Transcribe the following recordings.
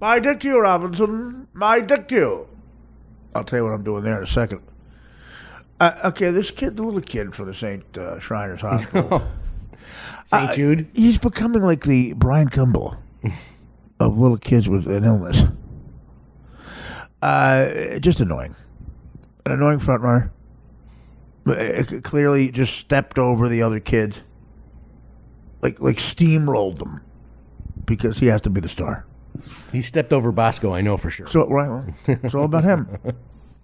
My dick to you, Robinson. My dick to you. I'll tell you what I'm doing there in a second. Okay, this kid, the little kid from the St. Shriners Hospital. St. Jude? He's becoming like the Brian Gumbel of little kids with an illness. Just annoying. An annoying front runner. Clearly just stepped over the other kids. Like steamrolled them. Because he has to be the star. He stepped over Bosco, I know for sure. So right, well, it's all about him.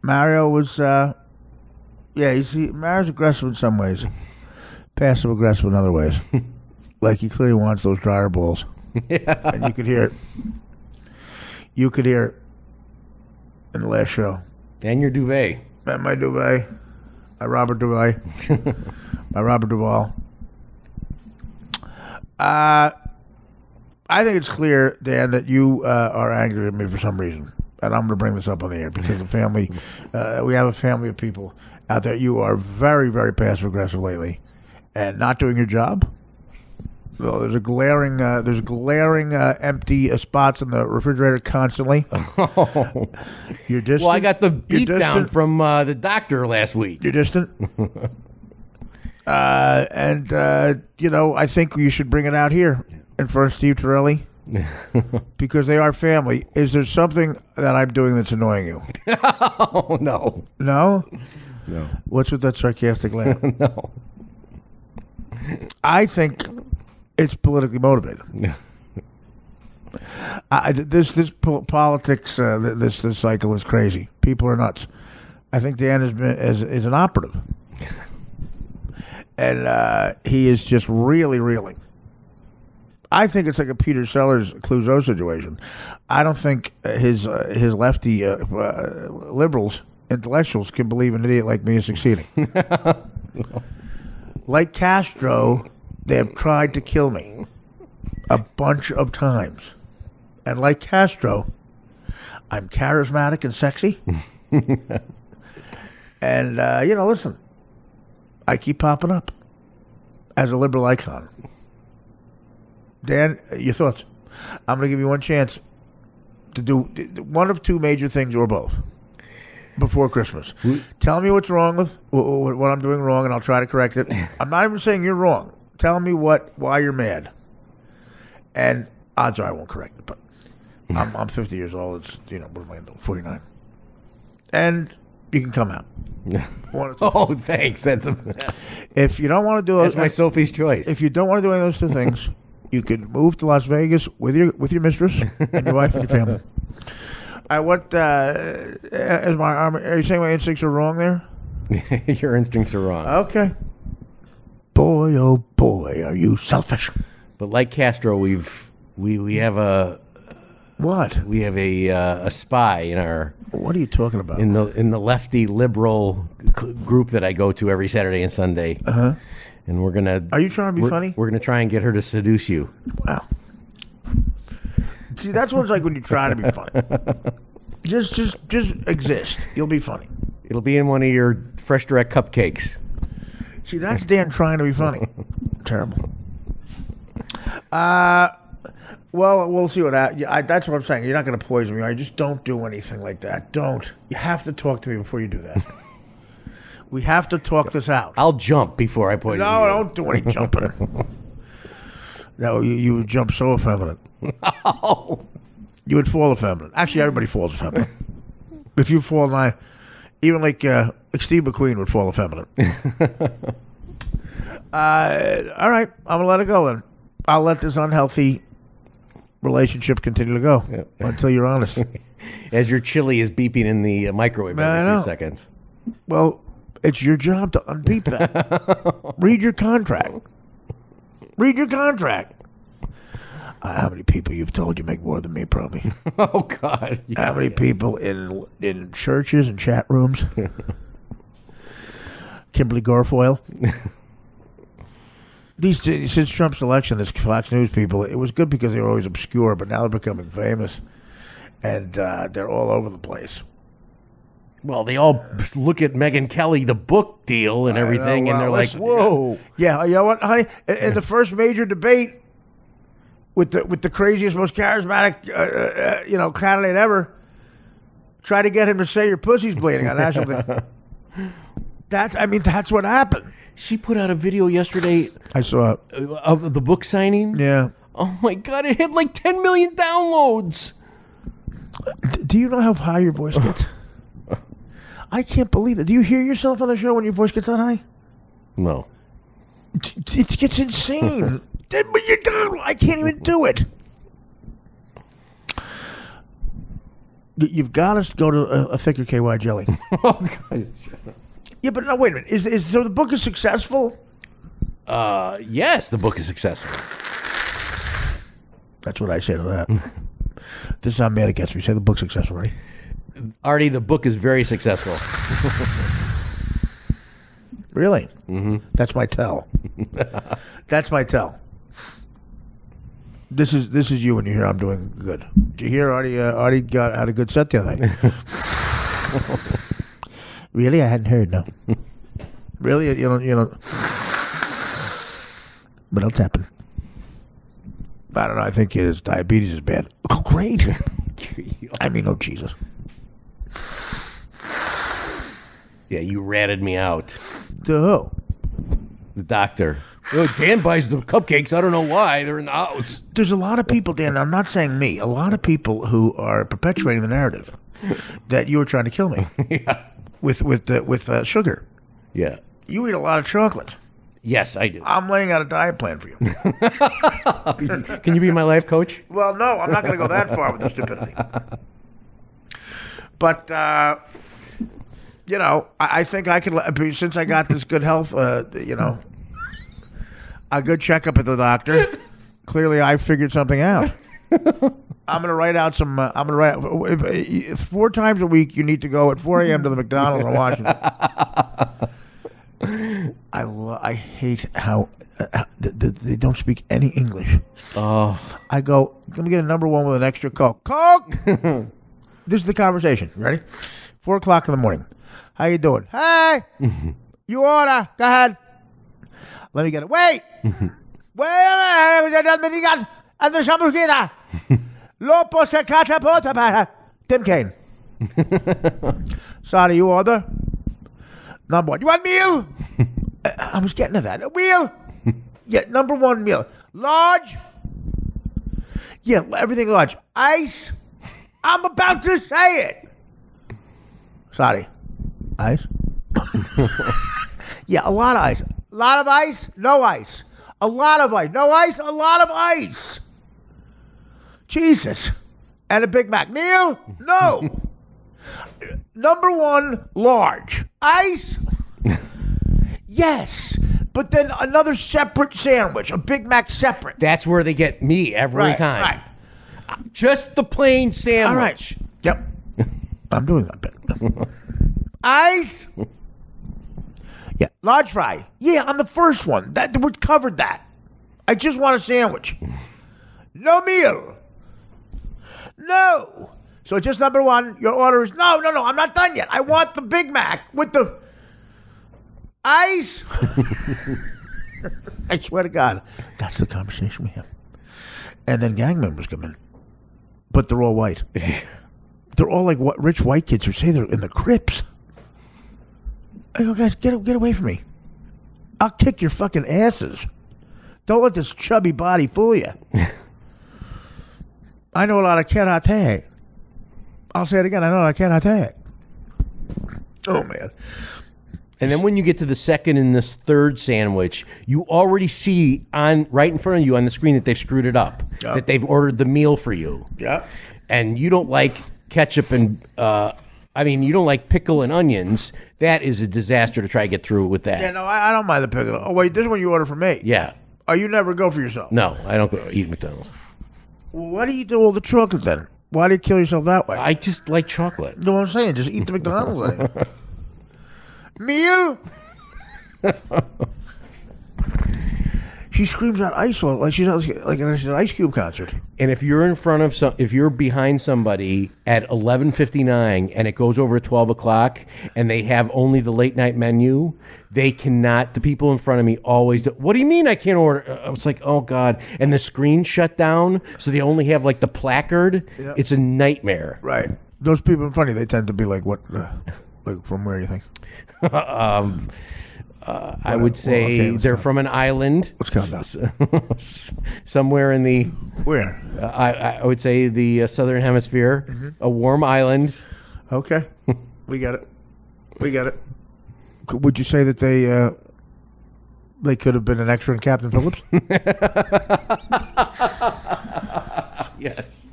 Mario was, Mario's aggressive in some ways, passive aggressive in other ways. Like he clearly wants those dryer balls, and you could hear it. You could hear it in the last show. And your duvet. And my duvet, my Robert Duvet, my Robert Duvall. I think it's clear, Dan, that you are angry at me for some reason. And I'm going to bring this up on the air because the family, we have a family of people out there. You are very, very passive-aggressive lately and not doing your job. Well, there's glaring empty spots in the refrigerator constantly. Oh. You're distant. Well, I got the beat down from the doctor last week. You're distant. I think you should bring it out here in front of Steve Torelli because they are family. Is there something that I'm doing that's annoying you? Oh, no. No? No. What's with that sarcastic laugh? No. I think it's politically motivated. This politics, this cycle is crazy. People are nuts. I think Dan is an operative. And he is just really reeling. I think it's like a Peter Sellers Clouseau situation. I don't think his lefty liberals, intellectuals, can believe an idiot like me is succeeding. Like Castro, they have tried to kill me a bunch of times. And like Castro, I'm charismatic and sexy. And, listen, I keep popping up as a liberal icon. Dan, your thoughts? I'm going to give you one chance to do one of two major things or both before Christmas. Tell me what's wrong with what I'm doing wrong, and I'll try to correct it. I'm not even saying you're wrong. Tell me why you're mad. And odds are I won't correct it, but I'm 50 years old. It's, what am I doing? 49. And you can come out. Oh, thanks. If you don't want to do it, that's my Sophie's choice. If you don't want to do any of those two things, you could move to Las Vegas with your mistress and your wife and your family. Are you saying my instincts are wrong there? Your instincts are wrong. Okay. Boy, oh boy, are you selfish. But like Castro, we have a what? We have a spy in our. What are you talking about? In the lefty liberal group that I go to every Saturday and Sunday. Uh-huh. And we're gonna. Are you trying to be funny? We're gonna try and get her to seduce you. Wow. See, that's what it's like when you try to be funny. Just exist. You'll be funny. It'll be in one of your Fresh Direct cupcakes. See, that's Dan trying to be funny. Terrible. Well, we'll see what happens. That's what I'm saying. You're not going to poison me. I just don't do anything like that. Don't. You have to talk to me before you do that. We have to talk this out. I'll jump before I poison you. No, don't do any jumping. No, you would jump so effeminate. No. You would fall effeminate. Actually, everybody falls effeminate. If you fall, even like Steve McQueen would fall effeminate. All right, I'm gonna let it go then. I'll let this unhealthy relationship continue to go until you're honest. As your chili is beeping in the microwave every 2 seconds. Well, it's your job to unbeep that. Read your contract. Read your contract. How many people you've told you make more than me, probably? Oh, God. Yeah, how many people in churches and chat rooms? Kimberly Guilfoyle. Since Trump's election, this Fox News people, it was good because they were always obscure, but now they're becoming famous. And they're all over the place. Well, they all look at Megyn Kelly, the book deal and everything, and they're like, whoa. Yeah, you know what, honey? In the first major debate, with the craziest, most charismatic, candidate ever. Try to get him to say your pussy's bleeding on national TV. That's what happened. She put out a video yesterday. I saw it. Of the book signing. Yeah. Oh my God! It had like 10 million downloads. Do you know how high your voice gets? I can't believe it. Do you hear yourself on the show when your voice gets that high? No. It gets insane. 10 million downloads. I can't even do it. You've got to go to a thicker KY jelly. Oh God. Yeah, but no, wait a minute. So the book is successful? Yes, the book is successful. That's what I say to that. This is how mad it gets me. Say the book's successful, right? Artie, the book is very successful. Really? Mm-hmm. That's my tell. That's my tell. This is you when you hear I'm doing good. Did you hear Artie? Artie had a good set the other night. Really? I hadn't heard. No. Really? You know. What else happened? I don't know. I think his diabetes is bad. Oh, great. I mean, oh, Jesus. Yeah, you ratted me out. To who? The doctor. Oh, Dan buys the cupcakes. I don't know why. They're in the house. There's a lot of people, Dan, I'm not saying me, a lot of people who are perpetuating the narrative that you were trying to kill me. Yeah. With sugar. Yeah. You eat a lot of chocolate. Yes, I do. I'm laying out a diet plan for you. Can you be my life coach? Well, no, I'm not going to go that far with the stupidity. But, I think I could, since I got this good health, a good checkup at the doctor, clearly I figured something out. I'm going to write out some, 4 times a week you need to go at 4 a.m. to the McDonald's in Washington. I hate how they don't speak any English. Oh. I go, let me get a number 1 with an extra Coke. Coke! This is the conversation. Ready? 4 o'clock in the morning. How you doing? Hey! You order. Go ahead. Let me get it. Wait! Tim Kaine. Sorry, you order? Number 1. You want meal? I was getting to that. A meal? Yeah, number 1 meal. Large? Yeah, everything large. Ice? I'm about to say it. Sorry. Ice? Yeah, a lot of ice. A lot of ice? No ice. A lot of ice. No ice? A lot of ice. Jesus. And a Big Mac. Meal? No. Number 1, large. Ice? Yes. But then another separate sandwich. A Big Mac separate. That's where they get me every time. Right. Just the plain sandwich. All right. Yep. I'm doing that bit. Ice? Yeah. Large fry. Yeah, on the first one. We covered that. I just want a sandwich. No meal. No. So just number 1, your order is, no, I'm not done yet. I want the Big Mac with the ice. I swear to God, that's the conversation we have. And then gang members come in. But they're all white. They're all like what rich white kids who say they're in the Crips. I go, guys, get away from me. I'll kick your fucking asses. Don't let this chubby body fool you. I know a lot of karate. I'll say it again. I know a lot of karate. Oh, man. And then when you get to the second and this third sandwich, you already see right in front of you on the screen that they've screwed it up. Yep. That they've ordered the meal for you. Yeah. And you don't like ketchup and, you don't like pickle and onions. That is a disaster to try to get through with that. Yeah, no, I don't mind the pickle. Oh, wait, this is when you order for me. Yeah. Oh, you never go for yourself? No, I don't go eat McDonald's. Well, why do you do all the chocolate then? Why do you kill yourself that way? I just like chocolate. You know what I'm saying? Just eat the McDonald's. Meal? She screams out ice like she's like at an Ice Cube concert. And if you're in front of if you're behind somebody at 11:59 and it goes over at 12 o'clock and they have only the late night menu, they cannot. The people in front of me always. What do you mean I can't order? I was like, oh God! And the screen shut down, so they only have like the placard. Yep. It's a nightmare. Right. Those people in front of you, they tend to be like what? Like from where do you think? I would say they're from an island. Let's count down. Somewhere in the... Where? I would say the Southern Hemisphere. A warm island. Okay. We got it. We got it. Would you say that they could have been an extra in Captain Phillips? Yes.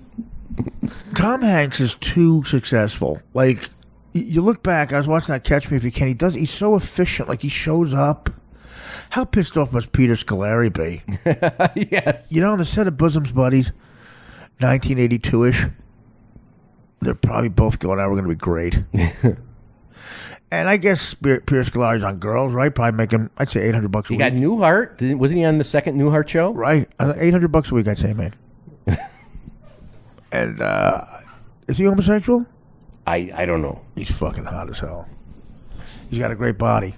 Tom Hanks is too successful. Like... You look back, I was watching that Catch Me If You Can. He's so efficient. Like, he shows up. How pissed off must Peter Scolari be? Yes. You know, on the set of Bosom's Buddies, 1982-ish, they're probably both going, we're going to be great. And I guess Peter Scolari's on Girls, right? Probably making, I'd say, $800 a week. He got Newhart. Wasn't he on the second Newhart show? Right. $800 a week, I'd say, man. And, is he homosexual? I don't know. He's fucking hot as hell. He's got a great body.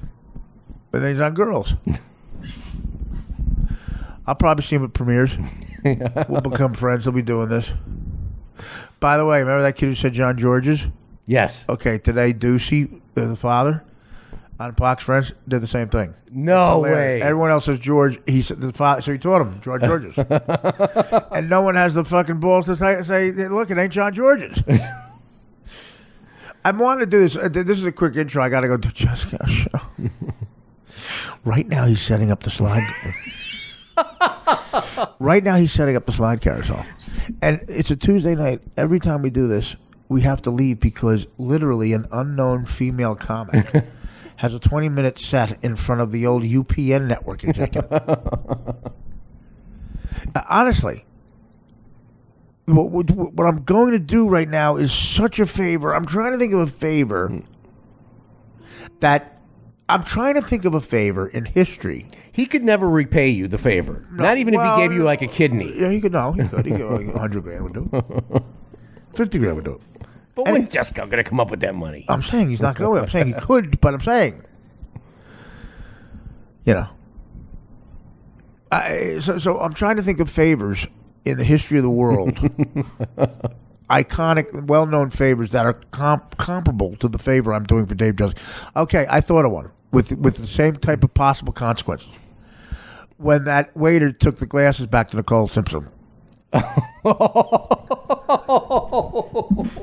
But then he's on Girls. I'll probably see him at premieres. We'll become friends. He'll be doing this. By the way, remember that kid who said John George's? Yes. Okay, today Ducey, the father, on Fox Friends, did the same thing. No way. Everyone else says George. He said the father, so he taught him George George's. And no one has the fucking balls to say, look, it ain't John George's. I wanted to do this. This is a quick intro. I got to go to Jessica's show. Right now, he's setting up the slide. Right now, he's setting up the slide carousel. And it's a Tuesday night. Every time we do this, we have to leave because literally an unknown female comic has a 20-minute set in front of the old UPN network executive. Honestly. What I'm going to do right now is such a favor. I'm trying to think of a favor in history. He could never repay you the favor. No, Not even if he gave you like a kidney. Yeah, he could. No, he could. He could. Like $100,000 would do it. $50,000 would do it. But when's Jessica going to come up with that money? I'm saying he's not going. I'm saying he could, but I'm saying, you know. So I'm trying to think of favors in the history of the world, iconic, well-known favors that are comparable to the favor I'm doing for Dave Justice. Okay, I thought of one with the same type of possible consequences. When that waiter took the glasses back to Nicole Simpson.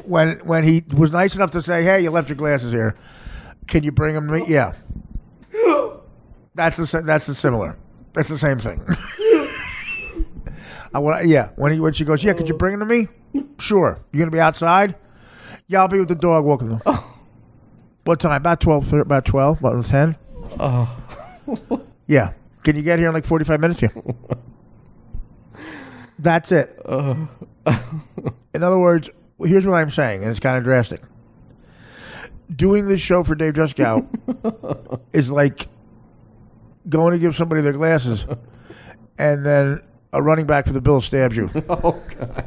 when he was nice enough to say, "Hey, you left your glasses here. Can you bring them to me?" Yeah, that's the similar. That's the same thing. When she goes, yeah, could you bring them to me? Sure. You gonna be outside? Yeah, I'll be with the dog walking them. Oh. What time? About 12. About 12. About 10. Oh. Yeah. Can you get here in like 45 minutes? Yeah. That's it. In other words, here's what I'm saying, and it's kind of drastic. Doing this show for Dave Juskow is like going to give somebody their glasses, and then a running back for the Bills stabs you. Oh, God.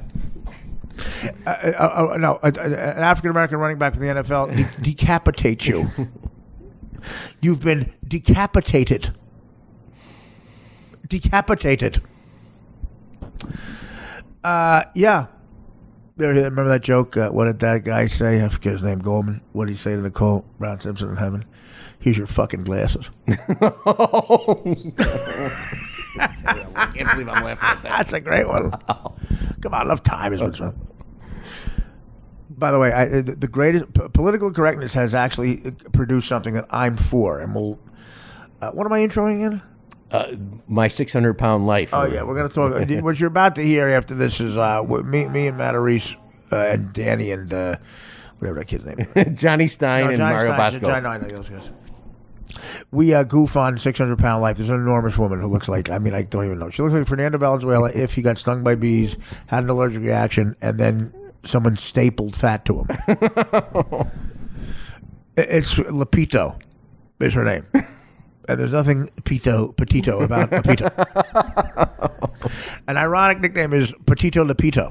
No, an African-American running back for the NFL decapitates you. You've been decapitated. Decapitated. Yeah. Remember that joke? What did that guy say? I forget his name, Goldman. What did he say to Nicole Brown Simpson in heaven? Here's your fucking glasses. I can't believe I'm laughing at that. That's a great one. Come on, enough time is what's wrong. By the way, the greatest political correctness has actually produced something that I'm for, and we'll. What am I introing in? My 600-pound life. Oh yeah, we're gonna talk. What you're about to hear after this is me and Matarese and Danny and whatever that kid's name is. Johnny Stein and Mario Bosco. We goof on 600-pound life. There's an enormous woman who looks like, I don't even know. She looks like Fernando Valenzuela if he got stung by bees, had an allergic reaction, and then someone stapled fat to him. It's Lupito is her name. And there's nothing petito about a Pito. An ironic nickname is Petito Lepito.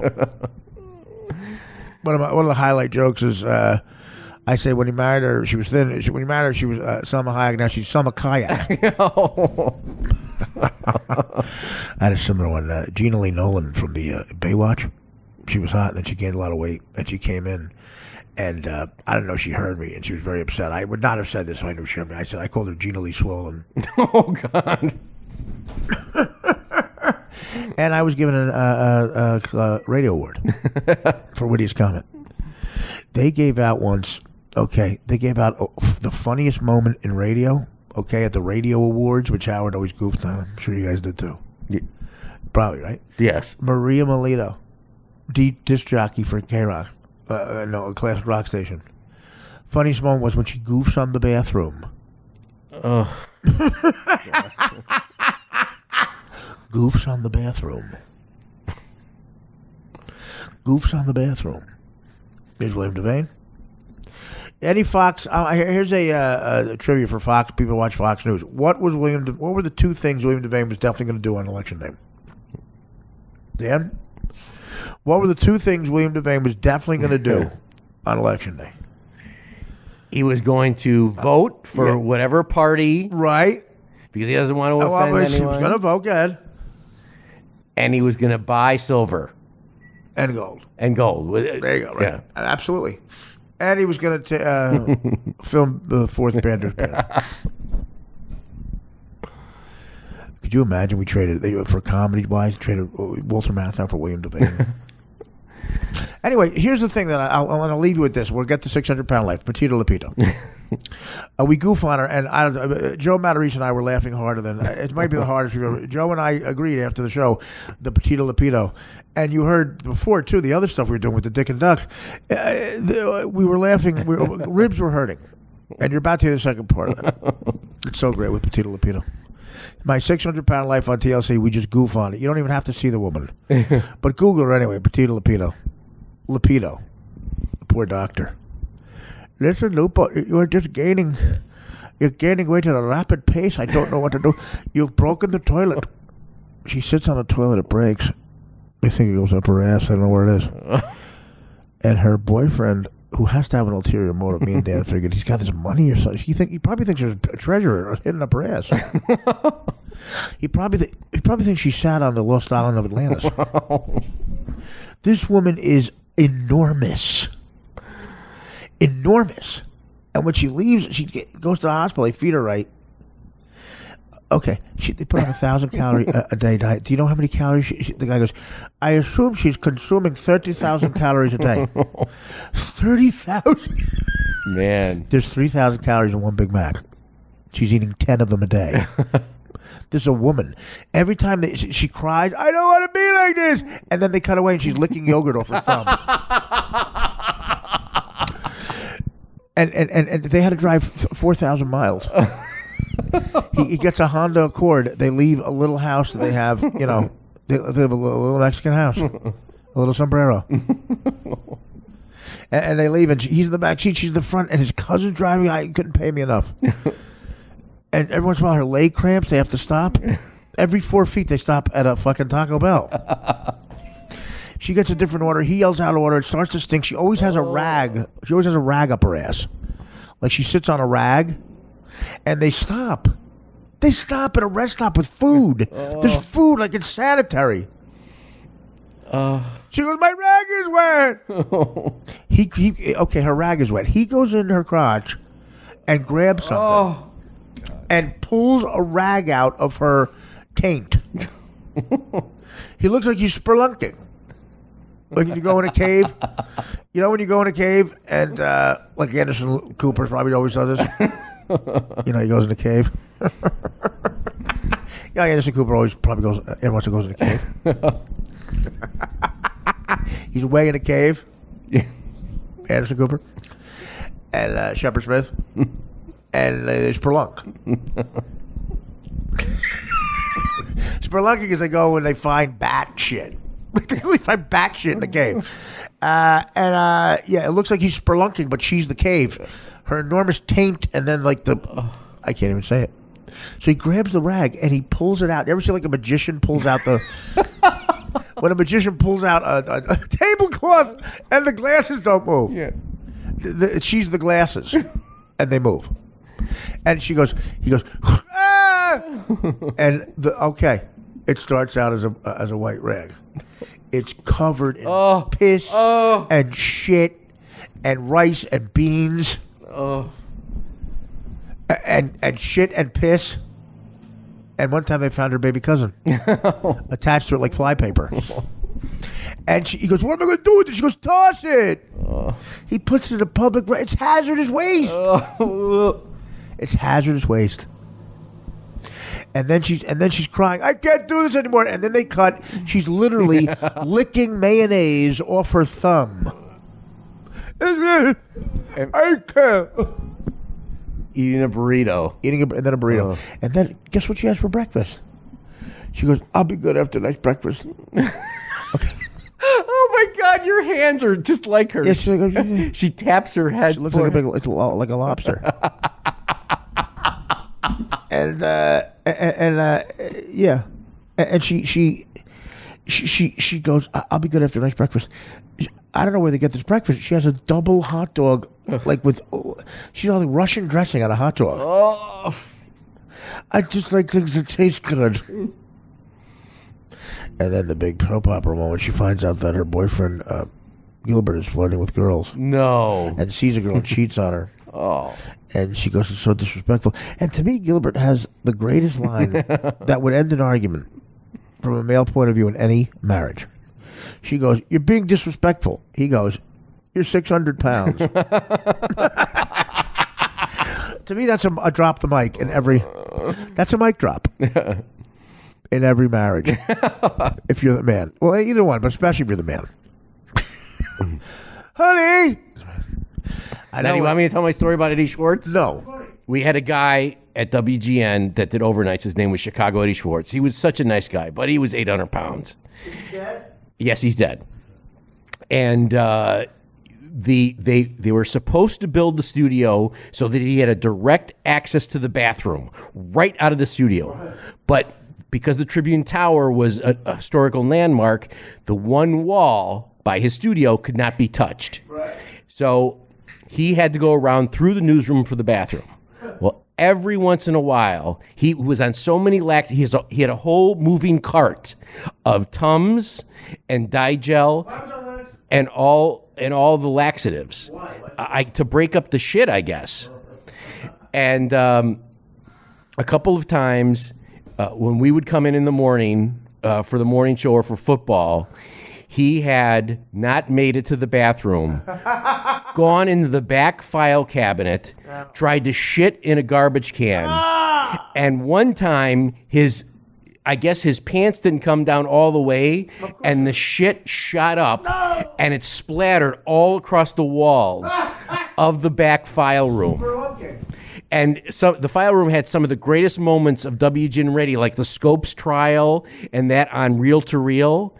One of the highlight jokes is I say when he married her, she was thin. When he married her, she was Selma Hayek. Now she's Selma Kayak. I had a similar one. Gina Lee Nolan from the Baywatch. She was hot, and then she gained a lot of weight, and she came in. And I don't know, she heard me, and she was very upset. I would not have said this if I knew she heard me. I called her Gina Lee Swollen. Oh, God. And I was given a radio award for wittiest comment. They gave out once, they gave out the funniest moment in radio, at the radio awards, which Howard always goofed on. I'm sure you guys did too. Yeah. Probably, right? Yes. Maria Melito, disc jockey for K-Rock. No, a classic rock station. Funniest moment was when she goofs on the bathroom. Oh. Goofs on the bathroom. Goofs on the bathroom. Here's William Devane. Any Fox? Here's a trivia for Fox. People who watch Fox News. What were the two things William Devane was definitely going to do on election day? Dan? What were the two things William Devane was definitely going to do on election day? He was going to vote for whatever party. Right. Because he doesn't want to offend anyone. He was going to vote, go ahead. And he was going to buy silver. And gold. And gold. There you go, right. Yeah. Absolutely. And he was going to film the fourth Panthers banner. Could you imagine we traded, for comedy-wise, traded Walter Matthau for William Devane? Anyway, here's the thing that I want to leave you with this. We'll get to 600-pound life, Petito Lepito. We goof on her, and Joe Matarese and I were laughing harder than it might be the hardest we've ever. Joe and I agreed after the show, the Petito Lepito, and you heard before too the other stuff we were doing with the Dick and Ducks. We were laughing, ribs were hurting, and you're about to hear the second part of it. It's so great with Petito Lepito. My 600-pound life on TLC, we just goof on it. You don't even have to see the woman. But Google her anyway, Petito Lepito. Lepito. The poor doctor. Listen, Lupo, you're gaining weight at a rapid pace. I don't know what to do. You've broken the toilet. She sits on the toilet, it breaks. I think it goes up her ass. I don't know where it is. And her boyfriend, who has to have an ulterior motive, me and Dan figured he's got this money or something. He probably thinks there's a treasure hidden up her ass. He probably thinks she sat on the lost island of Atlantis. This woman is enormous. Enormous. And when she leaves, she goes to the hospital. They feed her right. Okay, they put on 1,000 calorie a day diet. Do you know how many calories? The guy goes, I assume she's consuming 30,000 calories a day. 30,000? Man. There's 3,000 calories in one Big Mac. She's eating 10 of them a day. There's a woman. Every time she cries, I don't want to be like this. And then they cut away and she's licking yogurt off her thumb. And they had to drive 4,000 miles. He gets a Honda Accord. They leave a little house that they have, they have a little Mexican house, a little sombrero. and they leave, and he's in the back seat, she's in the front, and his cousin's driving. I couldn't pay me enough. And every once in a while, her leg cramps, they have to stop. Every 4 feet, they stop at a fucking Taco Bell. She gets a different order. He yells out of order. It starts to stink. She always has a rag. She always has a rag up her ass. Like she sits on a rag. And they stop. They stop at a rest stop with food. There's food, like it's sanitary. She goes, my rag is wet. Okay, her rag is wet. He goes in her crotch and grabs something and pulls a rag out of her taint. He looks like he's spelunking. Like when you go in a cave. You know when you go in a cave and like Anderson Cooper probably always does this. He goes in the cave. Anderson Cooper always probably goes. Everyone wants to go in the cave. He's way in a cave. Anderson Cooper and Shepard Smith, and there's Spelunk. Spelunking is they go and they find bat shit. They really find bat shit in the cave. It looks like he's spelunking, but she's the cave. Her enormous taint, and then I can't even say it. So he grabs the rag and he pulls it out. You ever see like a magician pulls out the... when a magician pulls out a tablecloth and the glasses don't move. Yeah. She's the glasses. And they move. And he goes, ah! And it starts out as a white rag. It's covered in piss and shit and rice and beans. And shit and piss. And one time they found her baby cousin attached to it like flypaper. And he goes, what am I going to do with it? She goes, toss it. He puts it in a public... It's hazardous waste. It's hazardous waste. And then she's crying, I can't do this anymore. And then they cut. She's literally licking mayonnaise off her thumb. I can't. Eating a burrito. And then a burrito. And then guess what she has for breakfast? She goes, I'll be good after a nice breakfast. Okay. Oh my God, your hands are just like her. Yeah, she taps her head. She looks like a lobster. And she goes, I'll be good after a nice breakfast. I don't know where they get this breakfast. She has a double hot dog, she's all the Russian dressing on a hot dog. Oh. I just like things that taste good. And then the big soap opera moment, she finds out that her boyfriend, Gilbert, is flirting with girls. No. And sees a girl and cheats on her. Oh. And she goes, it's so disrespectful. And to me, Gilbert has the greatest line that would end an argument from a male point of view in any marriage. She goes, you're being disrespectful. He goes, you're 600 pounds. To me, that's a drop the mic in every... That's a mic drop. In every marriage. If you're the man. Well, either one, but especially if you're the man. Honey! Now, you want me to tell my story about Eddie Schwartz? No. We had a guy at WGN that did overnights. His name was Chicago Eddie Schwartz. He was such a nice guy, but he was 800 pounds. Is he dead? Yes, he's dead. And they were supposed to build the studio so that he had a direct access to the bathroom right out of the studio. But because the Tribune Tower was a historical landmark, the one wall by his studio could not be touched. Right. So he had to go around through the newsroom for the bathroom. Well, every once in a while, he was on so many he had a whole moving cart of Tums and Digel and all the laxatives to break up the shit, I guess. And a couple of times when we would come in the morning for the morning show or for football, he had not made it to the bathroom, gone into the back file cabinet, tried to shit in a garbage can, and one time his pants didn't come down all the way, and the shit shot up, and it splattered all across the walls of the back file room. And so the file room had some of the greatest moments of WGN Radio, like the Scopes trial and that on Reel to Reel.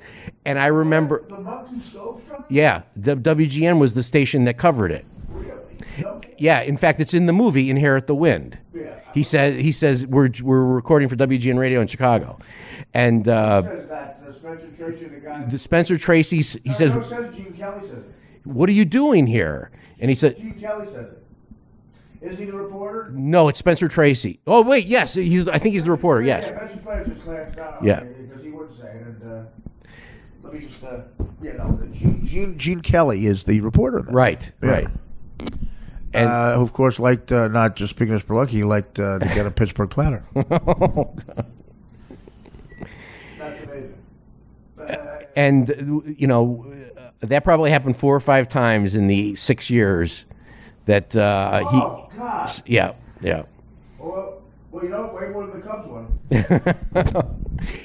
And I remember... The Monkey Scopes trial? Yeah, WGN was the station that covered it. Really? Nope. Yeah, in fact, it's in the movie Inherit the Wind. Yeah. He says we're recording for WGN Radio in Chicago. And says that, Spencer Tracy, the guy... The Spencer Tracy, he says... No, says Gene Kelly says it. What are you doing here? And he said... Gene Kelly says it. Is he the reporter? No, it's Spencer Tracy. Oh, wait, yes. I think he's the reporter, yes. Yeah, Spencer Tracy just clamped down. Yeah. Because he wouldn't say it. And let me just, Gene Kelly is the reporter. Then. Right, yeah. right. And who, of course, liked, not just speaking of Spelunky, he liked to get a Pittsburgh platter. That's amazing. And, that probably happened 4 or 5 times in the 6 years that God. Yeah. Well, way more than the Cubs one.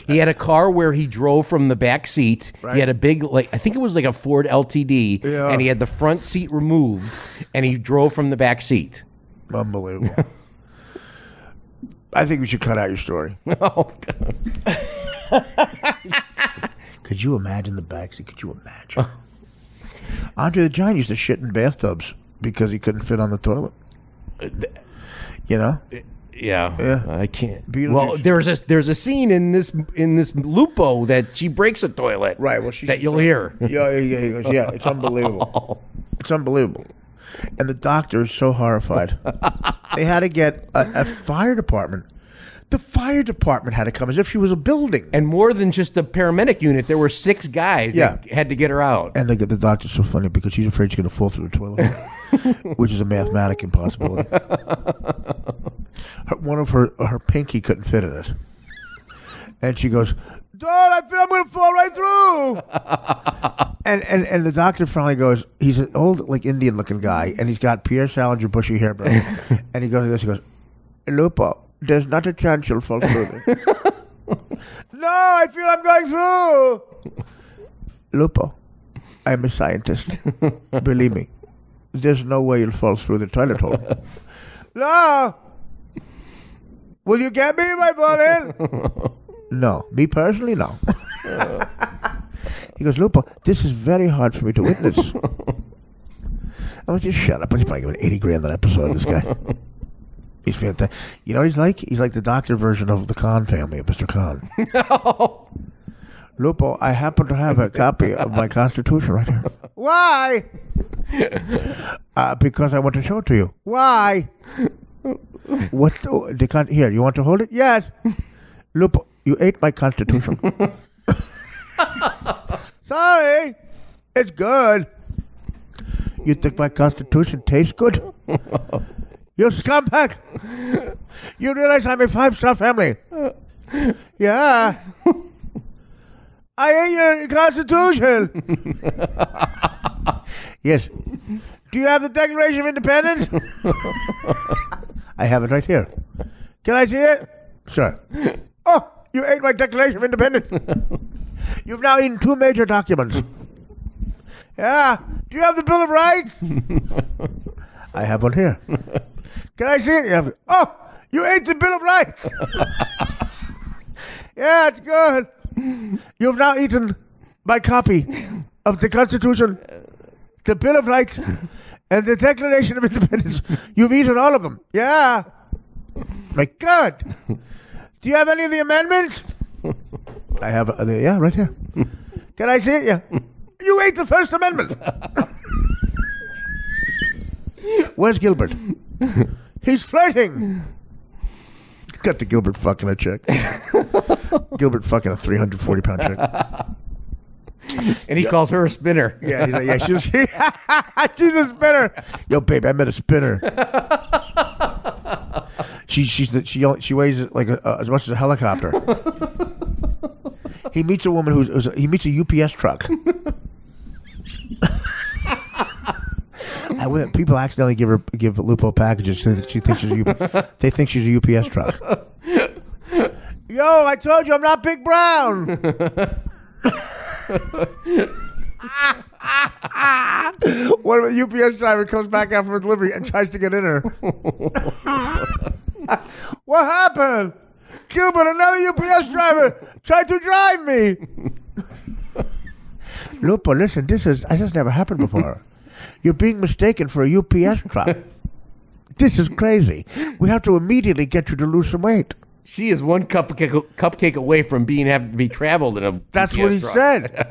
He had a car where he drove from the back seat. Right. He had a big, I think it was like a Ford LTD, yeah. And he had the front seat removed, and he drove from the back seat. Unbelievable. I think we should cut out your story. Oh, God. Could you imagine the backseat? Could you imagine? Andre the Giant used to shit in bathtubs because he couldn't fit on the toilet. You know? Yeah, I can't. Beetlejuice. Well, there's a scene in this Lupo that she breaks a toilet. Right. Well, that you'll hear. Yeah. He goes, yeah. It's unbelievable. It's unbelievable. And the doctor is so horrified. They had to get a fire department. The fire department had to come as if she was a building. And more than just the paramedic unit, there were 6 guys that had to get her out. And the doctor's so funny because she's afraid she's going to fall through the toilet, which is a mathematic impossibility. One of her pinky couldn't fit in it. And she goes, "Don't, I feel I'm going to fall right through." and the doctor finally goes, he's an old, like, Indian-looking guy, and he's got Pierre Salinger bushy hair, bro. And he goes to this, he goes, "Lupo, there's not a chance you'll fall through this." "No, I feel I'm going through." "Lupo, I'm a scientist. Believe me, there's no way you'll fall through the toilet hole." "No. Will you get me if I fall in?" "No. Me personally, no." He goes, "Lupo, this is very hard for me to witness." I want you to shut up. He's probably giving $80,000 an episode, this guy. He's fantastic. You know what he's like? He's like the doctor version of the Khan family, of Mr. Khan. No. "Lupo, I happen to have a copy of my Constitution right here." "Why?" Because I want to show it to you." "Why?" "What? Here, you want to hold it?" "Yes." "Lupo, you ate my Constitution." "Sorry. It's good." "You think my Constitution tastes good? You scumbag! You realize I'm a 5-star family?" "Yeah." "I ate your Constitution." "Yes." "Do you have the Declaration of Independence?" "I have it right here." "Can I see it?" "Sure." "Oh, you ate my Declaration of Independence." "You've now eaten 2 major documents." "Yeah. Do you have the Bill of Rights?" "I have one here." "Can I see it?" "Yeah." "Oh, you ate the Bill of Rights." "Yeah, it's good." "You've now eaten my copy of the Constitution, the Bill of Rights, and the Declaration of Independence. You've eaten all of them." "Yeah." "My God. Do you have any of the amendments?" "I have, yeah, right here." "Can I see it?" "Yeah." "You ate the First Amendment." "Where's Gilbert?" "He's flirting." He's got the Gilbert fucking a chick. Gilbert fucking a 340-pound chick. And he calls her a spinner. Yeah, he's like, yeah, she's a spinner. "Yo, babe, I met a spinner." She weighs like as much as a helicopter. He meets a woman he meets a UPS truck. People accidentally give Lupo packages so that she thinks they think she's a UPS truck. "Yo, I told you I'm not Big Brown." One of the UPS driver comes back out from a delivery and tries to get in her. "What happened?" "Gilbert, another UPS driver tried to drive me." "Lupo, listen, this has never happened before. You're being mistaken for a UPS truck. This is crazy. We have to immediately get you to lose some weight." She is one cupcake away from having to be traveled in a That's UPS what he truck. said.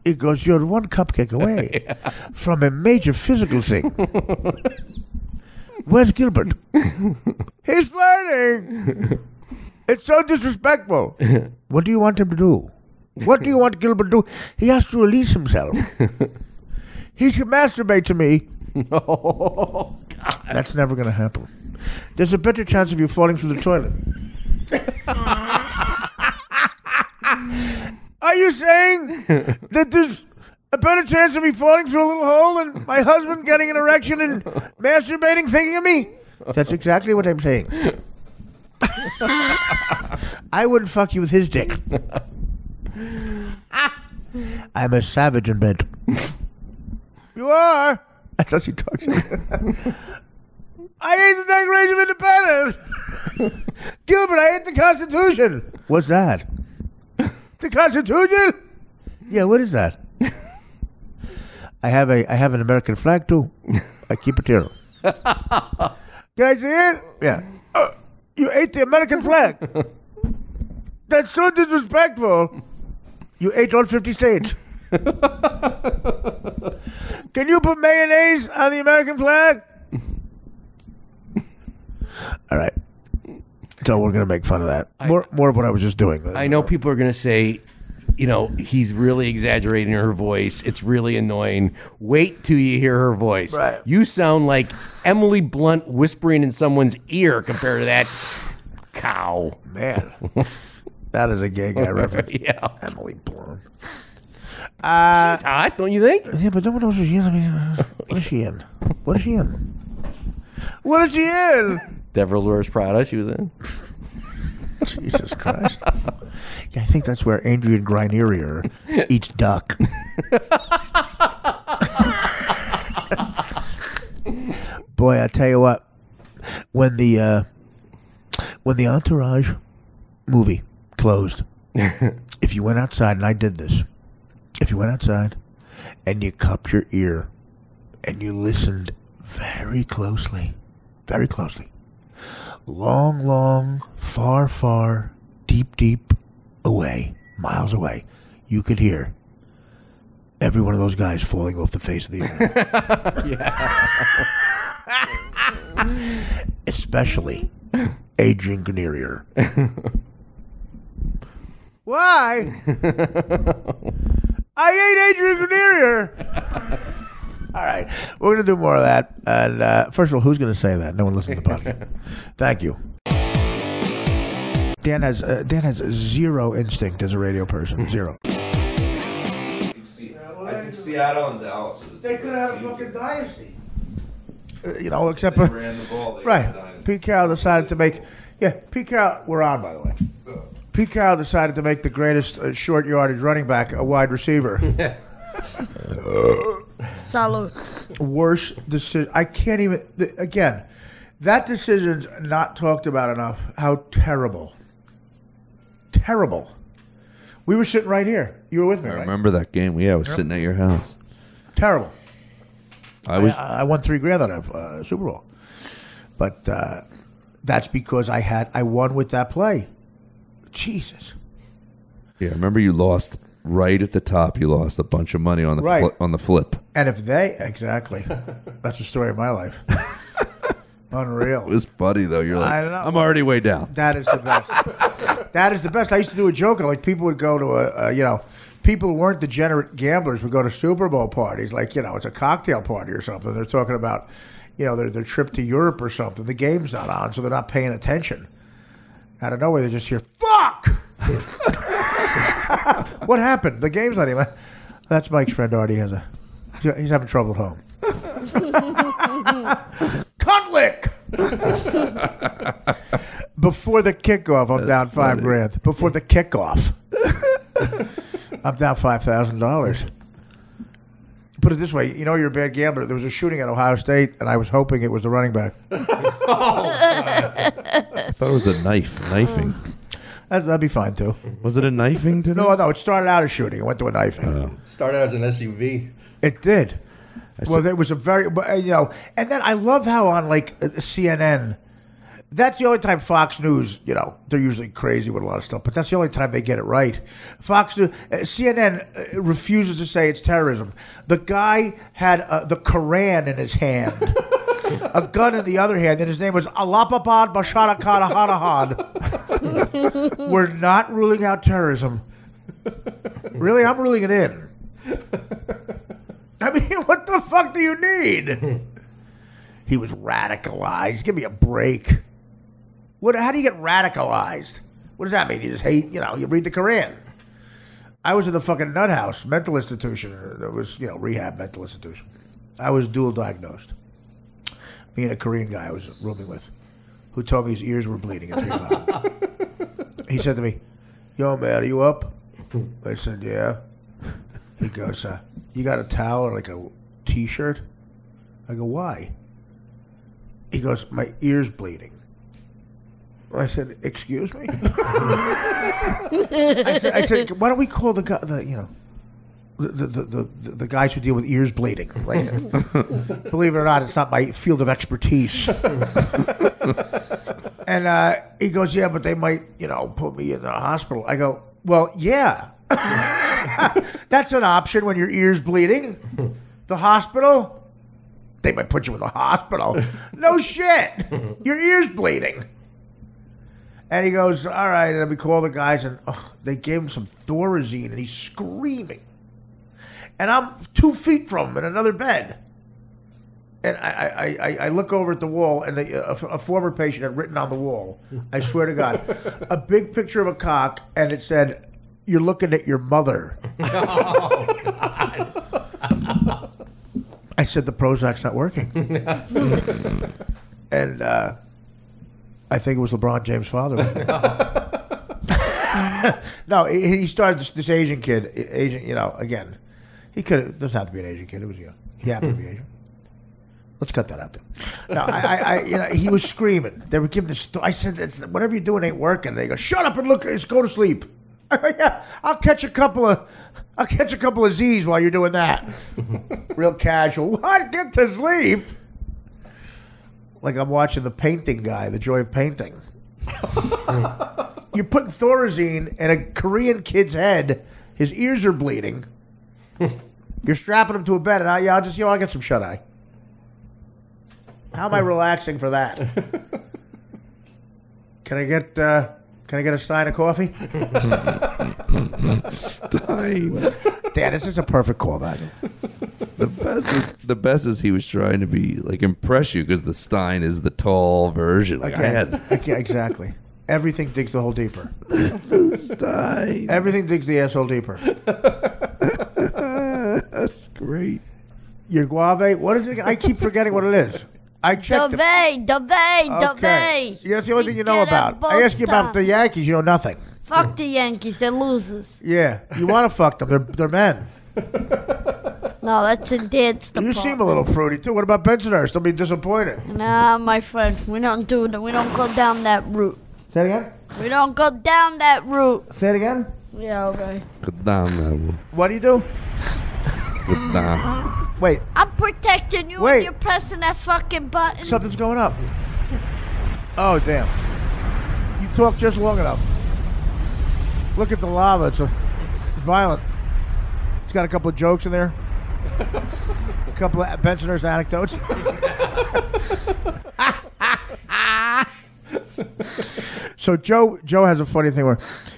He goes, "You're one cupcake away from a major physical thing." "Where's Gilbert?" "He's flirting." "It's so disrespectful." "What do you want him to do? What do you want Gilbert to do?" "He has to release himself. He should masturbate to me." Oh, God. That's never going to happen. There's a better chance of you falling through the toilet. Are you saying that there's a better chance of me falling through a little hole and my husband getting an erection and masturbating thinking of me? That's exactly what I'm saying. I wouldn't fuck you with his dick. I'm a savage in bed. You are? That's how she talks to me. I hate the Declaration of Independence. Gilbert, I hate the Constitution. What's that? The Constitution? Yeah, what is that? I have an American flag too. I keep it here. Can I see it? Yeah. You ate the American flag. That's so disrespectful. You ate all 50 states. Can you put mayonnaise on the American flag? All right. So we're going to make fun of that. More of what I was just doing. I know people are going to say, he's really exaggerating her voice. It's really annoying. Wait till you hear her voice. Right. You sound like Emily Blunt whispering in someone's ear compared to that cow. Man, that is a gay guy reference. Yeah. Emily Blunt. She's hot, don't you think? Yeah, but no one knows what she is. What is she in? What is she in? What is she in? Devil Wears Prada she was in. Jesus Christ. Yeah, I think that's where Adrian Grinier eats duck. Boy, I tell you what, when the Entourage movie closed, if you went outside, and I did this, if you went outside and you cupped your ear and you listened very closely, long, long, far, far, deep away, miles away, you could hear every one of those guys falling off the face of the earth. Especially Adrian Grenier. Why? I ate Adrian Grenier. All right, we're going to do more of that. And first of all, who's going to say that? No one listens to the podcast. Thank you. Dan has zero instinct as a radio person. Zero. I think Seattle and Dallas. They could have had a fucking dynasty. Except They for ran the ball. right. Pete Carroll decided to make. Yeah, Pete Carroll. We're on, by the way. Pete Carroll decided to make the greatest short yardage running back a wide receiver. Salute. Worst decision. I can't even. Again, that decision's not talked about enough. How terrible. Terrible. We were sitting right here. You were with me, I right? remember that game. Yeah, I was sitting at your house. Terrible. I won $3,000 on a Super Bowl, but that's because I won with that play. Jesus. Yeah, I remember you lost right at the top. You lost a bunch of money on the Right. on the flip. And if exactly, that's the story of my life. Unreal. It was funny though. You're like, I don't know. I'm already way down. That is the best. That is the best. I used to do a joke. Like people would go to people who weren't degenerate gamblers would go to Super Bowl parties. Like it's a cocktail party or something. They're talking about their trip to Europe or something. The game's not on, so they're not paying attention. Out of nowhere, they just hear "fuck." What happened? The game's not even. That's Mike's friend Artie. He's having trouble at home. Cuntlick. Before the kickoff, I'm down $5,000. Before the kickoff, I'm down $5,000. Put it this way, you're a bad gambler. There was a shooting at Ohio State, and I was hoping it was the running back. I thought it was a knifing. That'd be fine too. Was it a knifing today? No, it started out as shooting. It went to a knifing. Started as an SUV. It did. Well, there was a very, and then I love how on CNN, that's the only time Fox News, they're usually crazy with a lot of stuff, but that's the only time they get it right. Fox News, CNN refuses to say it's terrorism. The guy had the Quran in his hand, a gun in the other hand, and his name was Alapapad Bashara Khanahad. We're not ruling out terrorism. Really, I'm ruling it in. I mean, what the fuck do you need? He was radicalized. Give me a break. How do you get radicalized? What does that mean? You just hate, you read the Quran. I was in the fucking nut house, mental institution. That was, rehab mental institution. I was dual diagnosed. Me and a Korean guy I was rooming with, who told me his ears were bleeding at 3 o'clock. He said to me, "Yo, man, are you up?" I said, "Yeah." He goes, "You got a towel or like a T-shirt?" I go, "Why?" He goes, "My ear's bleeding." I said, "Excuse me?" I said, "Why don't we call the guy, the guys who deal with ears bleeding?" Believe it or not, it's not my field of expertise. And he goes, yeah, but they might, put me in the hospital. I go, well, yeah. That's an option when your ear's bleeding. The hospital? They might put you in the hospital. No shit. Your ear's bleeding. And he goes, all right. And we call the guys, and they gave him some Thorazine, and he's screaming. And I'm 2 feet from him in another bed. And I look over at the wall, and a former patient had written on the wall, I swear to God, a big picture of a cock, and it said, "You're looking at your mother." Oh, God. I said, the Prozac's not working. And I think it was LeBron James' father. No, he started this Asian kid. Again, he could. Doesn't have to be an Asian kid. It was he happened to be Asian. Let's cut that out there. No, he was screaming. They were giving this. I said, whatever you're doing ain't working. They go, shut up and look. Just go to sleep. Yeah, I'll catch a couple of Z's while you're doing that. Real casual. What? Get to sleep? Like I'm watching The Painting Guy, The Joy of Painting. You're putting Thorazine in a Korean kid's head. His ears are bleeding. You're strapping him to a bed, and I'll get some shut eye. How am I relaxing for that? Can I get a stein of coffee? Stein. Dan, this is a perfect callback. The best is he was trying to be like impress you because the Stein is the tall version. Like Exactly. Everything digs the hole deeper. Stein. Everything digs the asshole deeper. That's great. Your guave? What is it? I keep forgetting what it is. I checked it. Okay. That's the only thing you know about. I ask you about the Yankees, you know nothing. Fuck the Yankees, they're losers. Yeah, you want to fuck them. They're men. No, that's a dance department. You seem a little fruity, too. What about Bensonhurst? They'll be disappointed. Nah, my friend, we don't do that. We don't go down that route. Say it again? We don't go down that route. Say it again? Yeah, okay. Go down that one. What do you do? Go down. Wait. I'm protecting you when you're pressing that fucking button. Something's going up. Oh, damn. You talk just long enough. Look at the lava. It's violent. It's got a couple of jokes in there. A couple of Bensonhurst anecdotes. So Joe has a funny thing where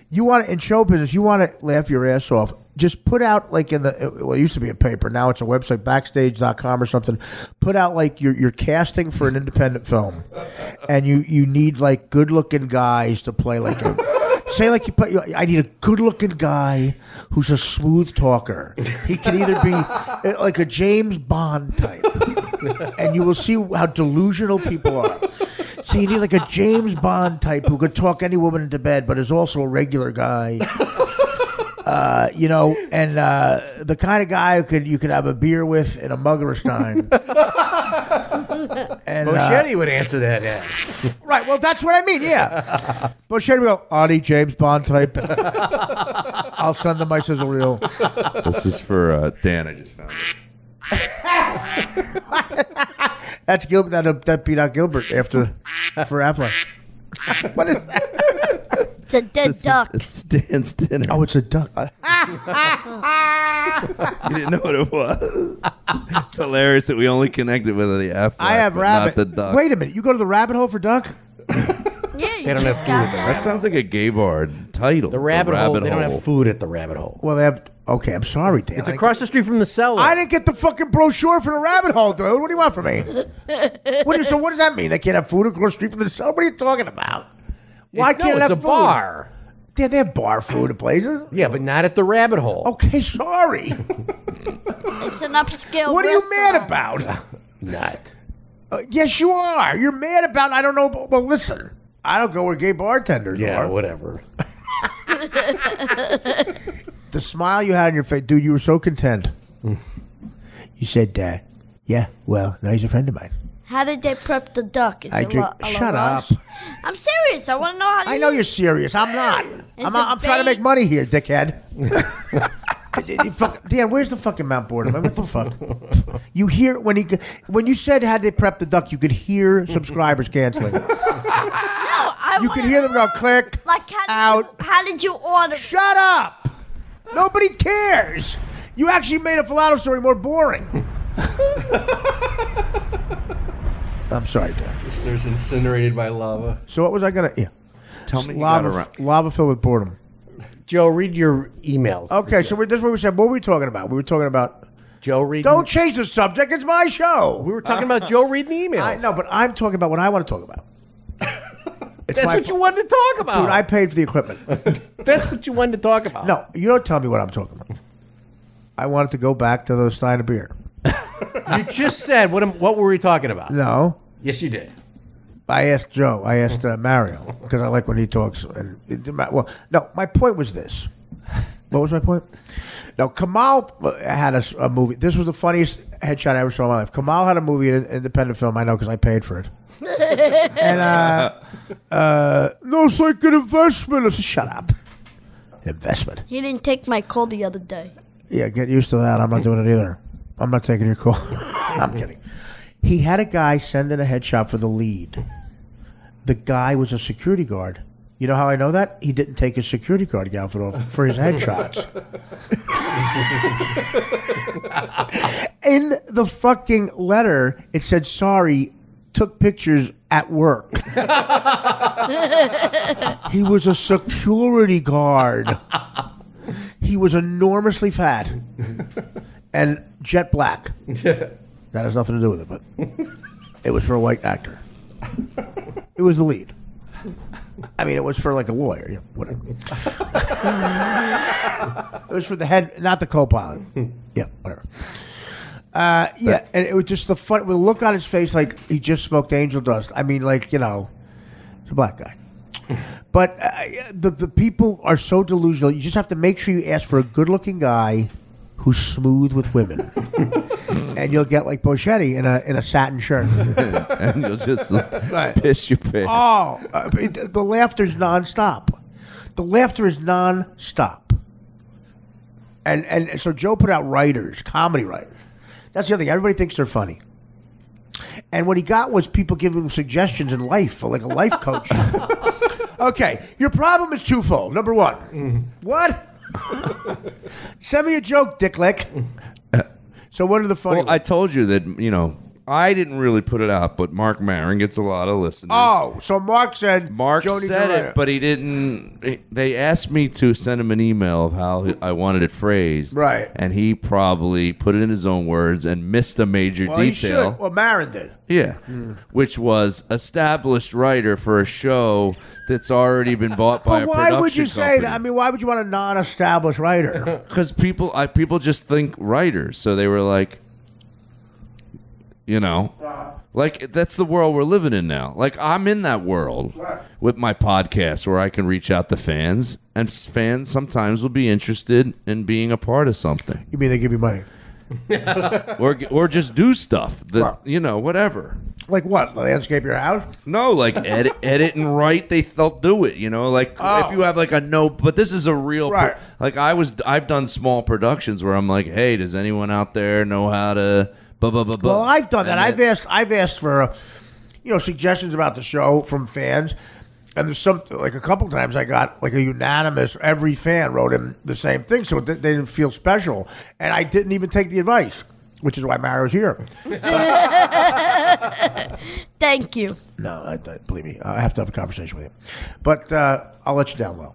you want to, in show business, you want to laugh your ass off. Just put out like it used to be a paper, now it's a website, backstage.com or something. Put out like you're casting for an independent film, and you need like good looking guys to play like say like I need a good looking guy who's a smooth talker. He can either be like a James Bond type, and you will see how delusional people are. So you need like a James Bond type who could talk any woman into bed, but is also a regular guy. And the kind of guy who you could have a beer with in a mug or a stein. And Moschetti would answer that ad. Right, well, that's what I mean, yeah. Moschetti will go, Artie, James Bond type. I'll send them my sizzle reel. This is for Dan. I just found it. That's Gilbert. That beat out Gilbert for Affleck. What is that? It's a dead duck. It's Dan's dinner. Oh, it's a duck. You didn't know what it was. It's hilarious that we only connected with the Affleck. I have rabbit. Not the duck. Wait a minute. You go to the rabbit hole for duck? Yeah, you They don't have just food got at That sounds like a gay bar title. The rabbit hole. They don't have food at the rabbit hole. Well, they have. Okay, I'm sorry, Dan. It's across the street from the cellar. I didn't get the fucking brochure for the rabbit hole, dude. What do you want from me? So what does that mean? They can't have food across the street from the cellar? What are you talking about? Why can't it it's have a food? bar. Yeah, they have bar food at places. Yeah, but not at the rabbit hole. Okay, sorry. It's an upscale What are you mad restaurant. about? Not. Yes, you are. You're mad about, I don't know. Well, listen, I don't go where gay bartenders Yeah, are. whatever. The smile you had on your face, dude, you were so content. You said, yeah, well, now he's a friend of mine. How did they prep the duck? Is it Shut up. I'm serious. I want to know how. I know you're serious. I'm not. I'm trying to make money here, dickhead. Dan, where's the fucking Mount Boredom? What the fuck? You hear when you said how they prep the duck, you could hear subscribers canceling. No, You can hear them go click, Like out. how did you order? Shut up! Nobody cares. You actually made a falafel story more boring. I'm sorry, Dan. Listeners incinerated by lava. So what was I gonna? Yeah. Tell me you got Lava filled with boredom. Joe, read your emails. Okay, so this is what we said. What were we talking about? We were talking about. Joe, read. Don't change the subject. It's my show. We were talking about Joe reading the emails. I know, but I'm talking about what I want to talk about. That's what you wanted to talk about. Dude, I paid for the equipment. That's what you wanted to talk about. No, you don't tell me what I'm talking about. I wanted to go back to the Stein of beer. You just said, what were we talking about? No. Yes, you did. I asked Joe. I asked Mario because I like when he talks. Well, no, my point was this. What was my point? No, Kamal had a movie. This was the funniest headshot I ever saw in my life. Kamal had a movie, an independent film. I know because I paid for it. And no, it's like an investment. I said, shut up. Investment. He didn't take my call the other day. Yeah, get used to that. I'm not doing it either. I'm not taking your call. I'm kidding. He had a guy send in a headshot for the lead. The guy was a security guard. You know how I know that? He didn't take his security guard outfit off for his headshots. In the fucking letter, it said, sorry, took pictures at work. He was a security guard. He was enormously fat and jet black. That has nothing to do with it, but it was for a white actor. It was the lead. I mean, it was for like a lawyer, whatever. It was for the head, not the co-pilot. Yeah, whatever. Yeah, and it was just the fun. With a look on his face, like he just smoked angel dust. I mean, like, you know, he's a black guy. But the people are so delusional. You just have to make sure you ask for a good-looking guy who's smooth with women, and you'll get like Boschetti in a satin shirt, and you'll just piss your pants. Oh, the laughter's nonstop. The laughter is nonstop. And so Joe put out writers, comedy writers. That's the other thing. Everybody thinks they're funny. And what he got was people giving him suggestions in life, like a life coach. Okay, your problem is twofold. Number one, what? Send me a joke, Dick Lick. So what are the funny Well, I told you that, you know, I didn't really put it out, but Mark Maron gets a lot of listeners. Oh, so Mark said Mark said it, but he didn't. They asked me to send him an email of how I wanted it phrased. Right. And he probably put it in his own words and missed a major Well, detail. he should. Well, Maron did. Yeah. Which was established writer for a show that's already been bought by a But production why would you say company. that? I mean, why would you want a non-established writer? Because people just think writers. So they were like, you know, like that's the world we're living in now. Like I'm in that world with my podcast where I can reach out to fans, and fans sometimes will be interested in being a part of something, You mean they give you money? or just do stuff that you know, whatever. Like what? Landscape your house? No, like edit and write. They'll do it. You know, like if you have like a note. But this is a real. Right. Like I've done small productions where I'm like, hey, does anyone out there know how to? Well, I've done that. And I've asked for, suggestions about the show from fans, and there's like a couple times I got like a unanimous. Every fan wrote him the same thing, so they didn't feel special, and I didn't even take the advice, which is why Mario's here. Thank you. No, I believe me, I have to have a conversation with him, but I'll let you down low.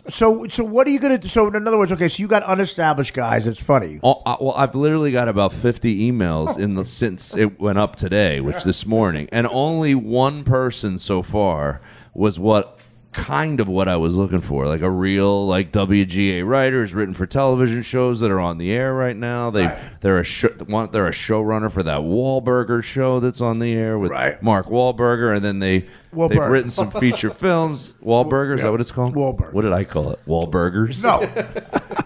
So what are you gonna? So in other words, okay, so you got unestablished guys. It's funny. well, I've literally got about 50 emails since it went up today, which this morning, and only one person so far was what I was looking for, like a real like WGA writer who's written for television shows that are on the air right now. They're a showrunner for that Wahlburger show that's on the air with Mark Wahlberger, and then they've written some feature films. Wahlburger, is that what it's called? Wahlberg. What did I call it? Wahlburgers? No,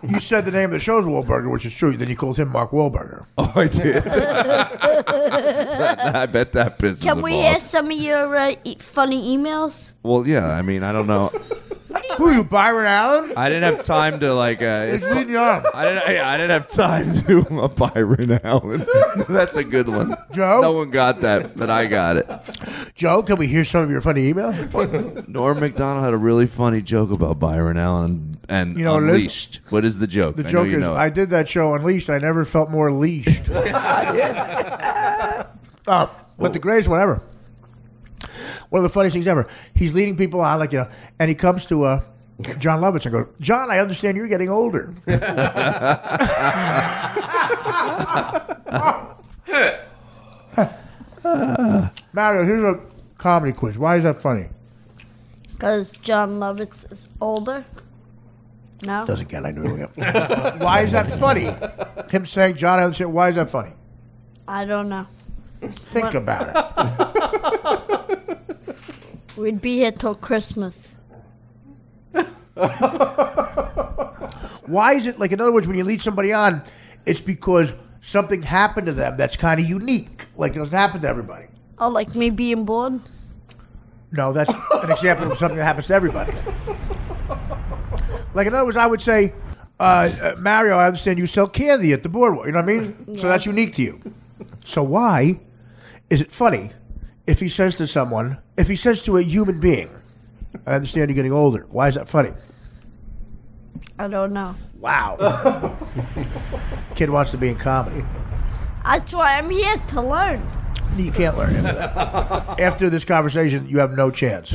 you said the name of the show's Wahlburger, which is true. Then you called him Mark Wahlberger. Oh, I did. I bet that pisses Can him we off. hear some of your funny emails? Well, yeah. I mean, I don't know. What do Who are you, Byron Allen? I didn't have time to like. It's Vin Young. I didn't have time to do a Byron Allen. That's a good one. Joe? No one got that, but I got it. Joe, can we hear some of your funny emails? Norm Macdonald had a really funny joke about Byron Allen and You know what it is? Unleashed. What is the joke? The I know joke you is, know it. I did that show Unleashed. I never felt more leashed. But the greatest one ever. One of the funniest things ever. He's leading people on, like, and he comes to John Lovitz and goes, John, I understand you're getting older. Mario, here's a comedy quiz. Why is that funny? Because John Lovitz is older. No? Doesn't get it. I knew it. Why is that funny? Him saying, John, I understand. Why is that funny? I don't know. Think about it. We'd be here till Christmas. Why is it, like, in other words, when you lead somebody on, it's because something happened to them that's kind of unique. Like, it doesn't happen to everybody. Oh, like me being bored? No, that's an example of something that happens to everybody. Like, in other words, I would say, Mario, I understand you sell candy at the boardwalk. You know what I mean? Yes. So that's unique to you. So why is it funny if he says to someone, if he says to a human being, I understand you're getting older. Why is that funny? I don't know. Wow. Kid wants to be in comedy. That's why I'm here to learn. You can't learn after that. After this conversation, you have no chance.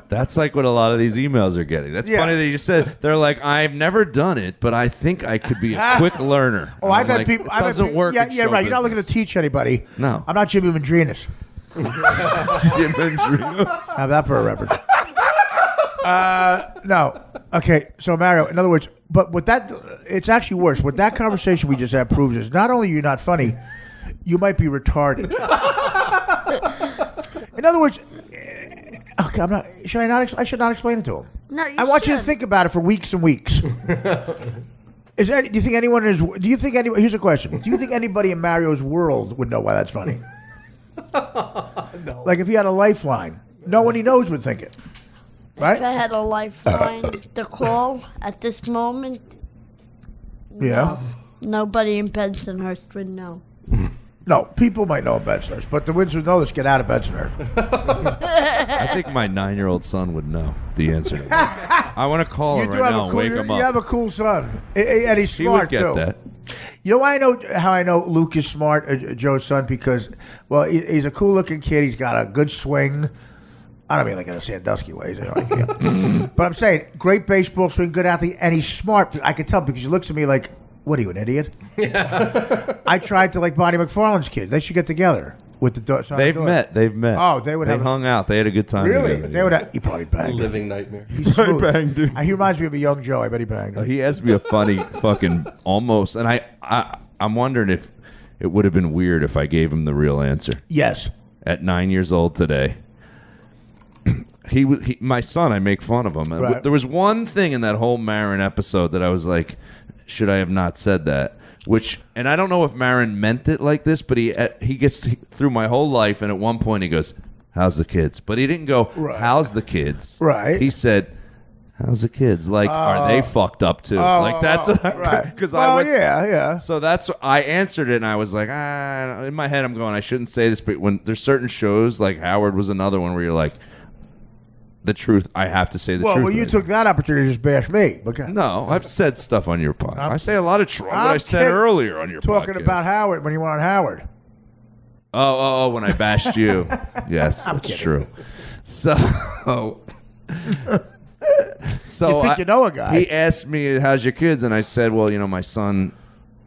That's like what a lot of these emails are getting. That's Yeah. funny that you just said. They're like, I've never done it, but I think I could be a quick learner. Oh, And I've I'm had like, people. It I've had doesn't people- work. Yeah, in yeah, show right. You're not looking to business. teach anybody. No. I'm not Jimmy Mandrinas. Jim Andrinos. Have that for a reference. No. Okay. So Mario, in other words, but what that, it's actually worse. What that conversation we just had proves is not only you're not funny, you might be retarded. In other words, okay, I'm not. Should I not? I should not explain it to him. No, you I want you to should. think about it for weeks and weeks. Is there, do you think anyone is? Do you think anyone? Here's a question: do you think anybody in Mario's world would know why that's funny? No. Like if he had a lifeline, no one he knows would think it. Right? If I had a lifeline to call at this moment, Yeah. nobody in Bensonhurst would know. No, people might know in Bensonhurst, but the ones who know this get out of Bensonhurst. I think my 9-year-old son would know the answer to that. I want to call him right now and wake him you up. have a cool son, and he's He smart would get too. that. You know why I know how I know Luke is smart, Joe's son, because he's a cool looking kid. He's got a good swing. I don't mean like in a Sandusky way, but I'm saying great baseball swing, good athlete, and he's smart. I could tell because he looks at me like, "What are you, an idiot?" I tried to like Bonnie McFarlane's kids. They should get together with the son. They've met. Oh, they would have hung out. They had a good time. Really? together. They would have. He probably banged her. Living nightmare. He's smooth. banged her. He reminds me of a young Joe. I bet he banged her. He asked me a funny fucking almost, and I'm wondering if it would have been weird if I gave him the real answer. Yes. At 9 years old today, he my son. I make fun of him. And Right. there was one thing in that whole Marin episode that I was like, should I have not said that? Which, and I don't know if Marin meant it like this, but he gets through my whole life, and at one point he goes, "How's the kids?" But he didn't go, Right. "How's the kids?" Right. He said, "How's the kids? Like, are they fucked up too?" Like that's right. because yeah. So that's I answered it, and I was like, in my head, I'm going, I shouldn't say this, but when there's certain shows, like Howard was another one where you're like, the truth, I have to say the truth. Well, you right took that opportunity to just bash me. Okay. now. No, I've said stuff on your podcast. I say a lot of what I said kidding. earlier on your Talking podcast. about Howard when you were on Howard. Oh, when I bashed you. Yes, that's true. So, You think you know a guy. He asked me, "How's your kids?" And I said, "Well, my son."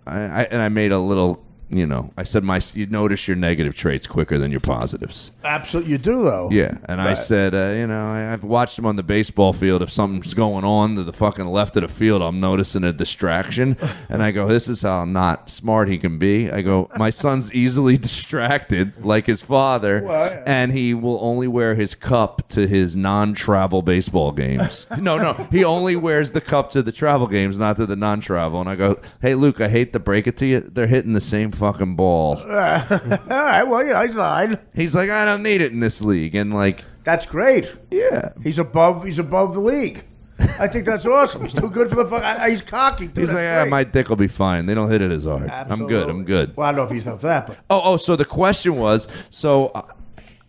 I made a little. I said, you notice your negative traits quicker than your positives. Absolutely, you do though. Yeah, and I said, I've watched him on the baseball field. If something's going on to the fucking left of the field, I'm noticing a distraction. And I go, this is how not smart he can be. I go, my son's easily distracted like his father, and he will only wear his cup to his non-travel baseball games. No, he only wears the cup to the travel games, not to the non-travel. And I go, hey, Luke, I hate to break it to you. They're hitting the same fucking ball. All right. Well, he's fine. He's like, I don't need it in this league, and like, That's great. yeah, He's above the league. I think that's awesome. He's too good for the fuck. He's cocky. Dude, He's like, that's great. my dick will be fine. They don't hit it as hard. Absolutely. I'm good. Well, I don't know if he's not that, but Oh, so the question was,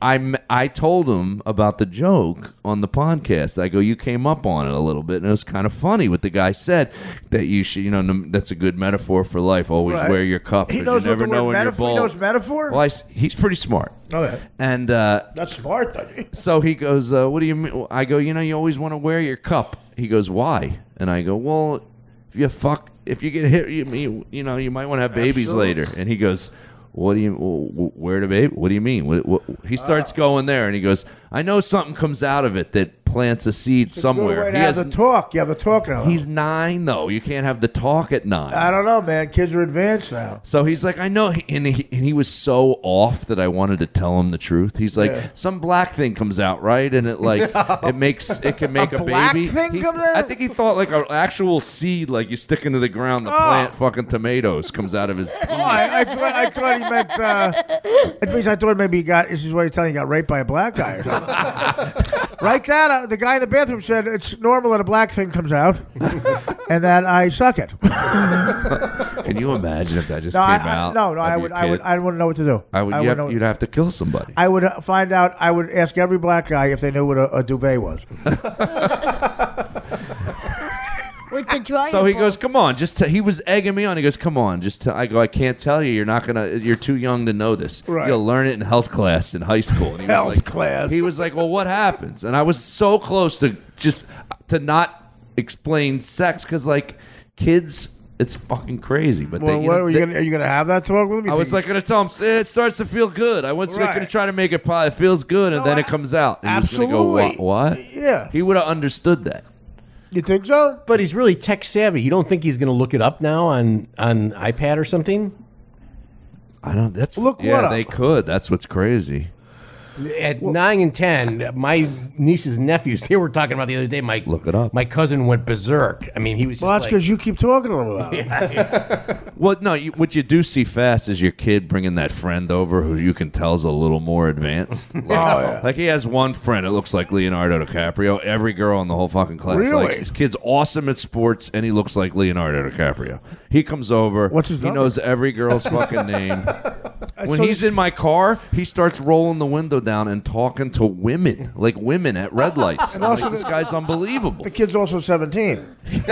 I told him about the joke on the podcast. I go, you came up on it a little bit, and it was kind of funny what the guy said, that you should, that's a good metaphor for life. Always wear your cup. He knows you never what the know word when metaphor. you're He bald. knows metaphor. Well, he's pretty smart. Okay. And That's smart, though. so he goes, what do you mean? I go, you always want to wear your cup. He goes, why? And I go, well, if you get hit, you might want to have babies later. And he goes, what do you, where the baby? What do you mean? What? He starts going there, and he goes, I know something comes out of it that plants a seed somewhere. Good way to have the talk. You have the talk now. He's 9, though. You can't have the talk at 9. I don't know, man. Kids are advanced now. So he's like, I know, and he was so off that I wanted to tell him the truth. He's like, some black thing comes out, right? And it it can make a black baby. thing comes out? I think he thought like an actual seed, like you stick into the ground, the plant fucking tomatoes comes out of his. Oh, I thought he meant. At least I thought maybe he got. This is what he's telling you. Got raped by a black guy or something. Right, that the guy in the bathroom said it's normal that a black thing comes out, and that I suck it. Can you imagine if that just came out? No, I wouldn't know what to do. You'd have to kill somebody. I would find out. I would ask every black guy if they knew what a duvet was. With the dryer So he ball. goes, come on, he was egging me on. He goes, come on, I go, I can't tell you. You're too young to know this. Right. You'll learn it in health class in high school. And he was like, class. He was like, well, what happens? And I was so close to not explain sex because like kids, it's fucking crazy. But Are you gonna have that talk with me? I was like gonna tell him it starts to feel good. I was Right. gonna try to make it it feels good, and then it comes out. And he was gonna go, what? Yeah. He would have understood that. You think so? But he's really tech savvy. You don't think he's going to look it up now on iPad or something? I don't. That's Look what up. they could. That's what's crazy. At 9 and 10, my nieces and nephews, they were talking about the other day. Look it up. My cousin went berserk. I mean, he was just Well, that's because you keep talking to him about it. Well, no, what you do see fast is your kid bringing that friend over who you can tell is a little more advanced. Like he has one friend that looks like Leonardo DiCaprio. Every girl in the whole fucking class Really? likes his kid's awesome at sports, and he looks like Leonardo DiCaprio. He comes over. What's his He number? knows every girl's fucking name. When So he's in my car, he starts rolling the window down and talking to women, like women at red lights. I'm also like, this the- guy's unbelievable. The kid's also 17. He's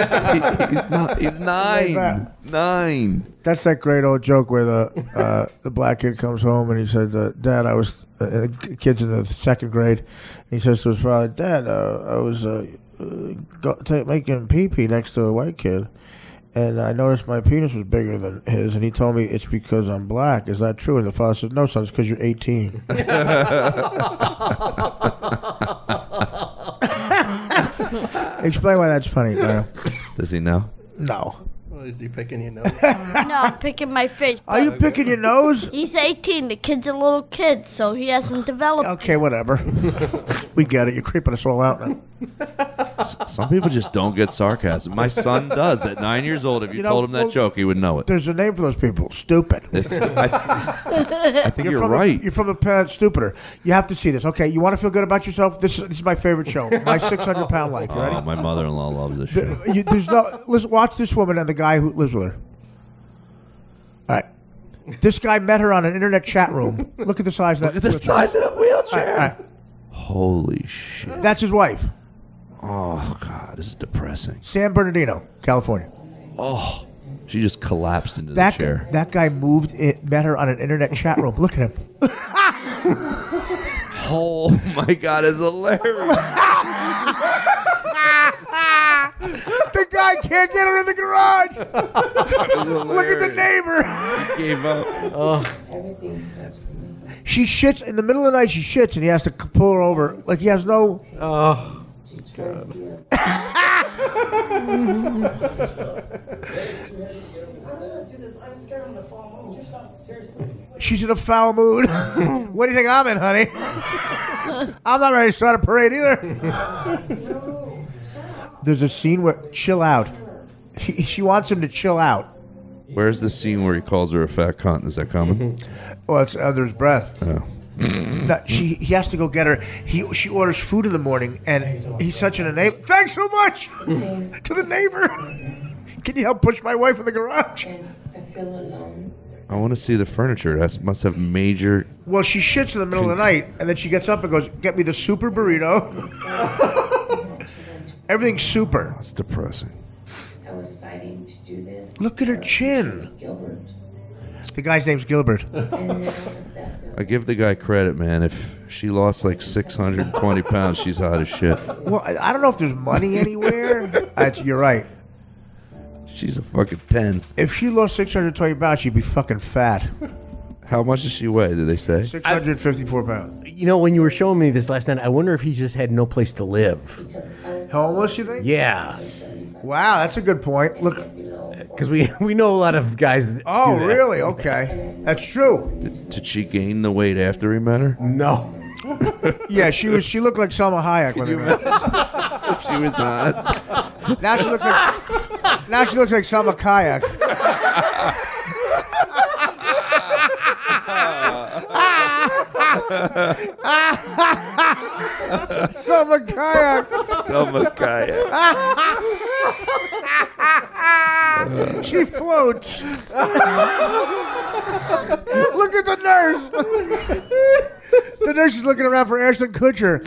9. 9. That's that great old joke where the black kid comes home and he said, Dad, I was kid's in the 2nd grade. He says to his father, Dad, I was making pee-pee next to a white kid, and I noticed my penis was bigger than his, and he told me it's because I'm black. Is that true? And the father said, no, son, it's because you're 18. Explain why that's funny, Mario. Does he know? No. Well, is he picking you nose? No, I'm picking my face. Are you picking your nose? He's 18. The kid's a little kid, so he hasn't developed. Okay, whatever. We get it. You're creeping us all out now. Some people just don't get sarcasm. My son does. At 9 years old, if you told him that joke, he would know it. There's a name for those people. Stupid. I think you're right. You're from the planet Stupider. You have to see this. Okay, you want to feel good about yourself? This is my favorite show. My 600-pound life. You ready? Oh, my mother-in-law loves this show. Listen, watch this woman and the guy who lives with her. All right. This guy met her on an internet chat room. Look at the size of that. Look at the size of the wheelchair. All right. Holy shit. That's his wife, Oh, God. This is depressing. San Bernardino, California. Oh, she just collapsed into the chair. That guy met her on an internet chat room. Look at him. Oh, my God. It's hilarious. The guy can't get her in the garage. Look at the neighbor. Gave up. She shits in the middle of the night. She shits, and he has to pull her over. Like he has no. She's in a foul mood. What do you think I'm in, honey? I'm not ready to start a parade either. There's a scene where chill out. She wants him to chill out. Where's the scene where he calls her a fat cunt? Is that coming? Well, it's under his breath. Oh. not. He has to go get her. She orders food in the morning, and he's such an enabler. Thanks so much to the neighbor. Can you help push my wife in the garage? I feel alone. I want to see the furniture. It must have major. Well, she shits in the middle of the night, and then she gets up and goes, "Get me the super burrito." Everything's super. It's depressing. I was fighting to do this. Look at her chin. Gilbert. The guy's name's Gilbert. And now that feels I give the guy credit, man. If she lost like 620 pounds, she's hot as shit. Well, I don't know if there's money anywhere. You're right. She's a fucking 10. If she lost 620 pounds, she'd be fucking fat. How much does she weigh, did they say? 654 pounds. You know, when you were showing me this last night, I wonder if he just had no place to live. Homeless, you think? Yeah, Wow, that's a good point. Look. because we know a lot of guys. That Oh, do that. really? Okay. That's true. Did she gain the weight after he met her? No. Yeah, she looked like Salma Hayek when they met. She was hot. Now she looks like Salma Kayak. Salma Kayak. Selma Kaya. She floats. Look at the nurse. The nurse is looking around for Ashton Kutcher.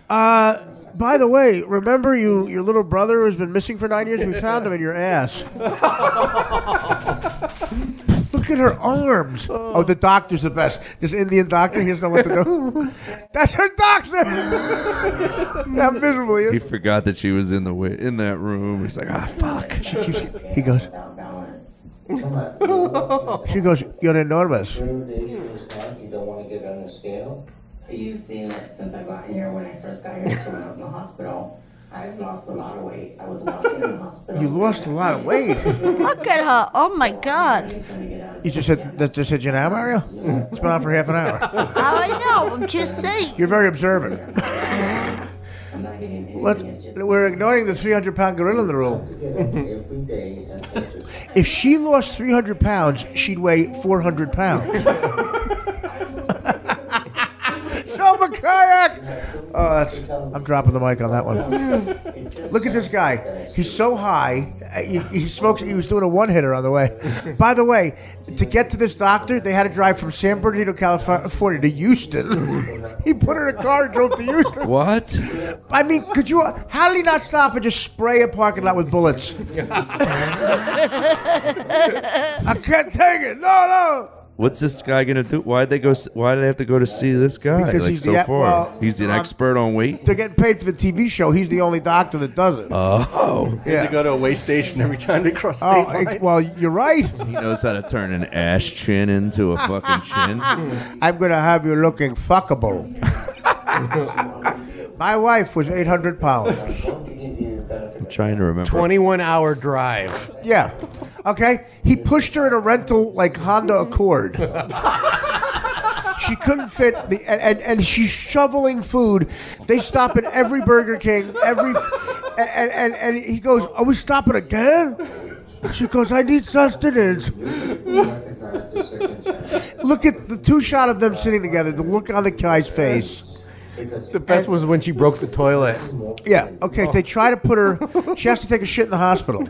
By the way, remember your little brother who's been missing for 9 years? We found him in your ass. Look at her arms. Oh, the doctor's the best. This Indian doctor, he doesn't know what to do. That's her doctor. How miserable he He is. forgot that she was in that room. He's like, fuck. He goes, without balance. Come on. she goes, you're enormous. 30 days she was gone. You don't want to get on the scale? You've seen it since I got here. When I first got here, so when I was in the hospital, I've lost a lot of weight. I was walking in the hospital. You lost a lot of weight. Look at her. Oh my God. You just said that. Just said you now, Mario. It's been on for half an hour. How I know? I'm just saying. You're very observant. I'm not getting anything. We're ignoring the 300-pound gorilla in the room. Get up every day and exercise. If she lost 300 pounds, she'd weigh 400 pounds. Selma Kayak! Oh, I'm dropping the mic on that one. Look at this guy. He's so high. He smokes. He was doing a one-hitter on the way. By the way, to get to this doctor, they had to drive from San Bernardino, California to Houston. He put her in a car and drove to Houston. What? I mean, how did he not stop and just spray a parking lot with bullets? I can't take it. No. What's this guy gonna do? Why do they have to go to see this guy? Because like he's so the- far, well, he's an expert on weight. They're getting paid for the TV show. He's the only doctor that does it. Oh, They have to go to a weigh station every time they cross state lines. Well, you're right. he knows how to turn an ash chin into a fucking chin. I'm going to have you looking fuckable. My wife was 800 pounds. I'm going to give you benefit. I'm trying to remember. 21-hour drive. Yeah. Okay? He pushed her in a rental, like, Honda Accord. She couldn't fit, and she's shoveling food. They stop at every Burger King, and he goes, are we stopping again? She goes, I need sustenance. Recognize the second chance. Look at the two shot of them sitting together, the look on the guy's face. Because The best was when she broke the toilet. Yeah, okay, they try to put her, she has to take a shit in the hospital.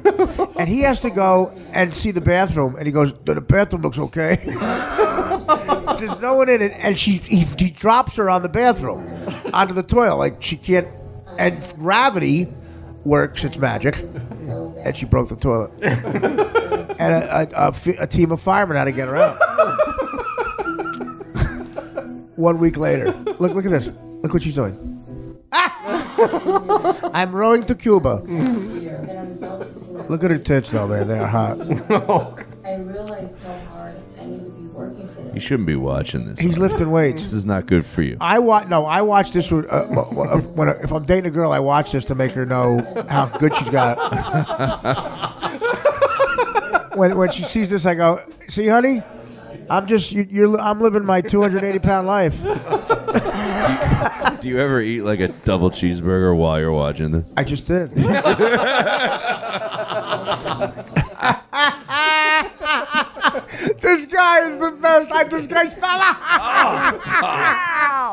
And he has to go and see the bathroom, and he goes, the bathroom looks okay. There's no one in it, and he drops her on the bathroom, onto the toilet, like she can't, and gravity works, it's magic, and she broke the toilet. And a team of firemen had to get her out. 1 week later, look at this. Look what she's doing. I'm rowing to Cuba. Look at her tits, though, man. They're hot. I realized how hard I need to be working for You this. shouldn't be watching this. He's lifting weights. This is not good for you. I watch this if I'm dating a girl. I watch this to make her know how good she's got it. When she sees this, I go, "See, honey, I'm living my 280-pound life." Do you ever eat like a double cheeseburger while you're watching this? I just did. This guy is the best. This guy's fella.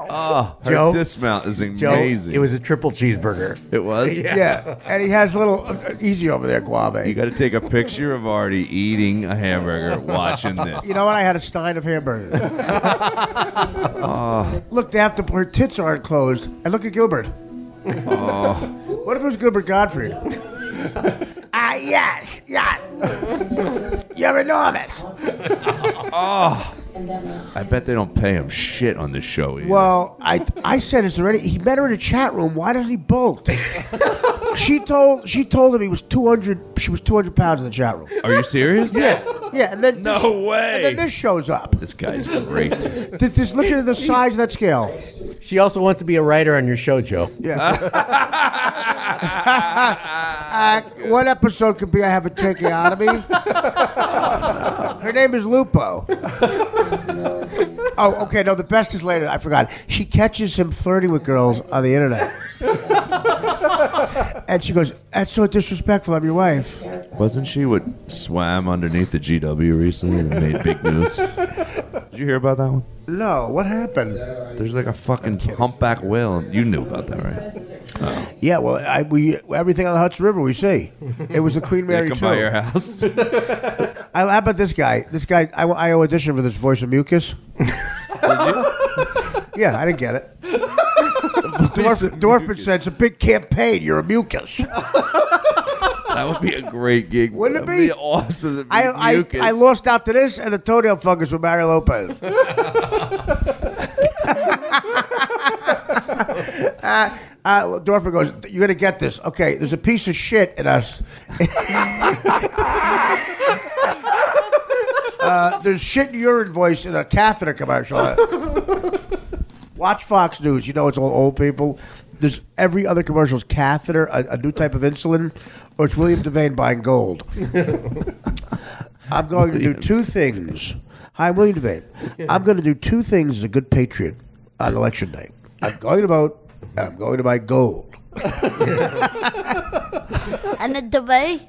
Oh, her Joe? dismount is Joe, amazing. it was a triple cheeseburger. It was? Yeah, and he has a little easy over there, Guave. You got to take a picture of Artie eating a hamburger watching this. You know what? I had a stein of hamburger. Look, they have to. Her tits aren't closed. And look at Gilbert. What if it was Gilbert Godfrey? Yes. You're enormous. I bet they don't pay him shit on this show either. Well, I said this already. He met her in a chat room. Why does he bolt? She told him he was 200. She was 200 pounds in the chat room. Are you serious? Yes. Yeah, and then No way. And then this shows up. This guy's great. Just look at the size of that scale. She also wants to be a writer on your show, Joe. Yeah. One episode could be I have a tracheotomy. Her name is Lupo. Oh, okay. No, the best is later. I forgot. She catches him flirting with girls on the internet. And she goes, "That's so disrespectful. I'm your wife." Wasn't she what swam underneath the GW recently and made big news? Did you hear about that one? No, what happened? There's like a fucking humpback whale. You knew about that, right? Yeah, well, we everything on the Hudson River we see. It was the Queen Mary They come too. by your house. How about this guy? This guy, I auditioned for this voice of mucus. Did you? Yeah, I didn't get it. Dorfman said it's a big campaign. You're a mucus. That would be a great gig. Wouldn't it That'd be? awesome. To be I mucus. lost out to this and the toenail fungus with Mario Lopez. Dorfman goes, "You're gonna get this. Okay, there's a piece of shit in us. There's shit in urine voice in a catheter commercial. Watch Fox News. You know it's all old people. There's every other commercial is catheter, a new type of insulin, or it's William Devane buying gold. I'm going to do two things. Hi, I'm William Devane. I'm going to do two things as a good patriot on election night. I'm going to vote, and I'm going to buy gold. And the debate?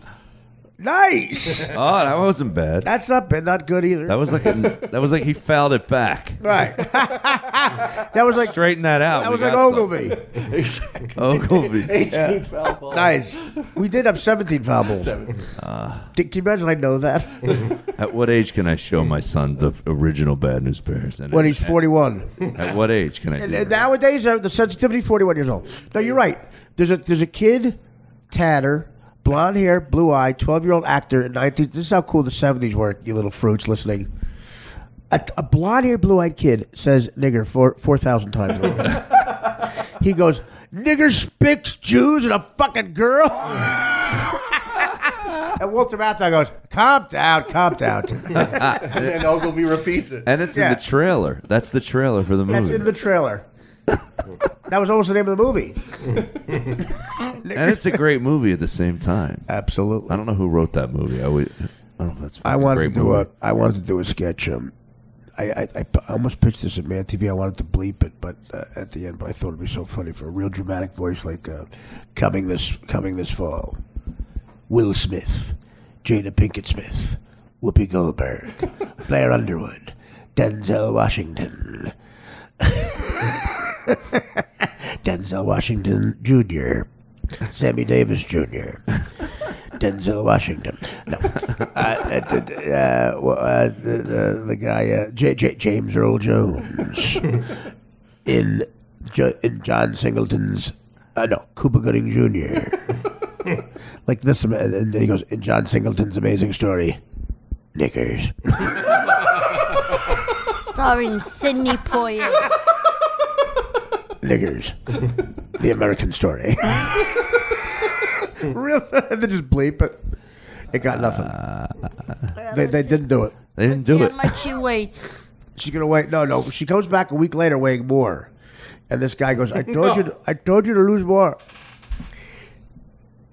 Nice. Oh, that wasn't bad. That's not bad, not good either. That was like he fouled it back. Right. That was like Straighten that out. That We was like got Ogilvy. Exactly. Ogilvy. 18 foul balls. Nice. We did have 17 foul balls. Can you imagine I know that? At what age can I show my son the original Bad News Bears? And When he's 41. At what age can I do And that? nowadays, the sensitivity, 41 years old. No, you're right. There's a kid, Tanner, blonde hair, blue eye, 12-year-old actor in 19. This is how cool the 70s were, you little fruits listening. A blonde hair, blue eyed kid says nigger 4,000 times. He goes, "Nigger spicks Jews and a fucking girl." And Walter Matthau goes, calm down. And then Ogilvy repeats it. And it's in the trailer. That's the trailer for the movie. That's in the trailer. That was almost the name of the movie. And it's a great movie at the same time. Absolutely. I don't know who wrote that movie. I don't know if that's. I a wanted great to do movie. I wanted to do a sketch. I almost pitched this at Man TV. I wanted to bleep it, but at the end, but I thought it'd be so funny for a real dramatic voice like coming this fall. Will Smith, Jada Pinkett Smith, Whoopi Goldberg, Blair Underwood, Denzel Washington, Denzel Washington Jr., Sammy Davis Jr., Denzel Washington. No. The guy, James Earl Jones. in John Singleton's, Cuba Gooding Jr. Like this, and then he goes, in John Singleton's amazing story, Knickers. Starring Sidney Poitier. Knickers. The American story. Real, and then just bleep it. It got nothing. They didn't do it. They didn't do See it. how much she weighs. She's gonna wait. No. She comes back a week later weighing more, and this guy goes, "I told you to lose more."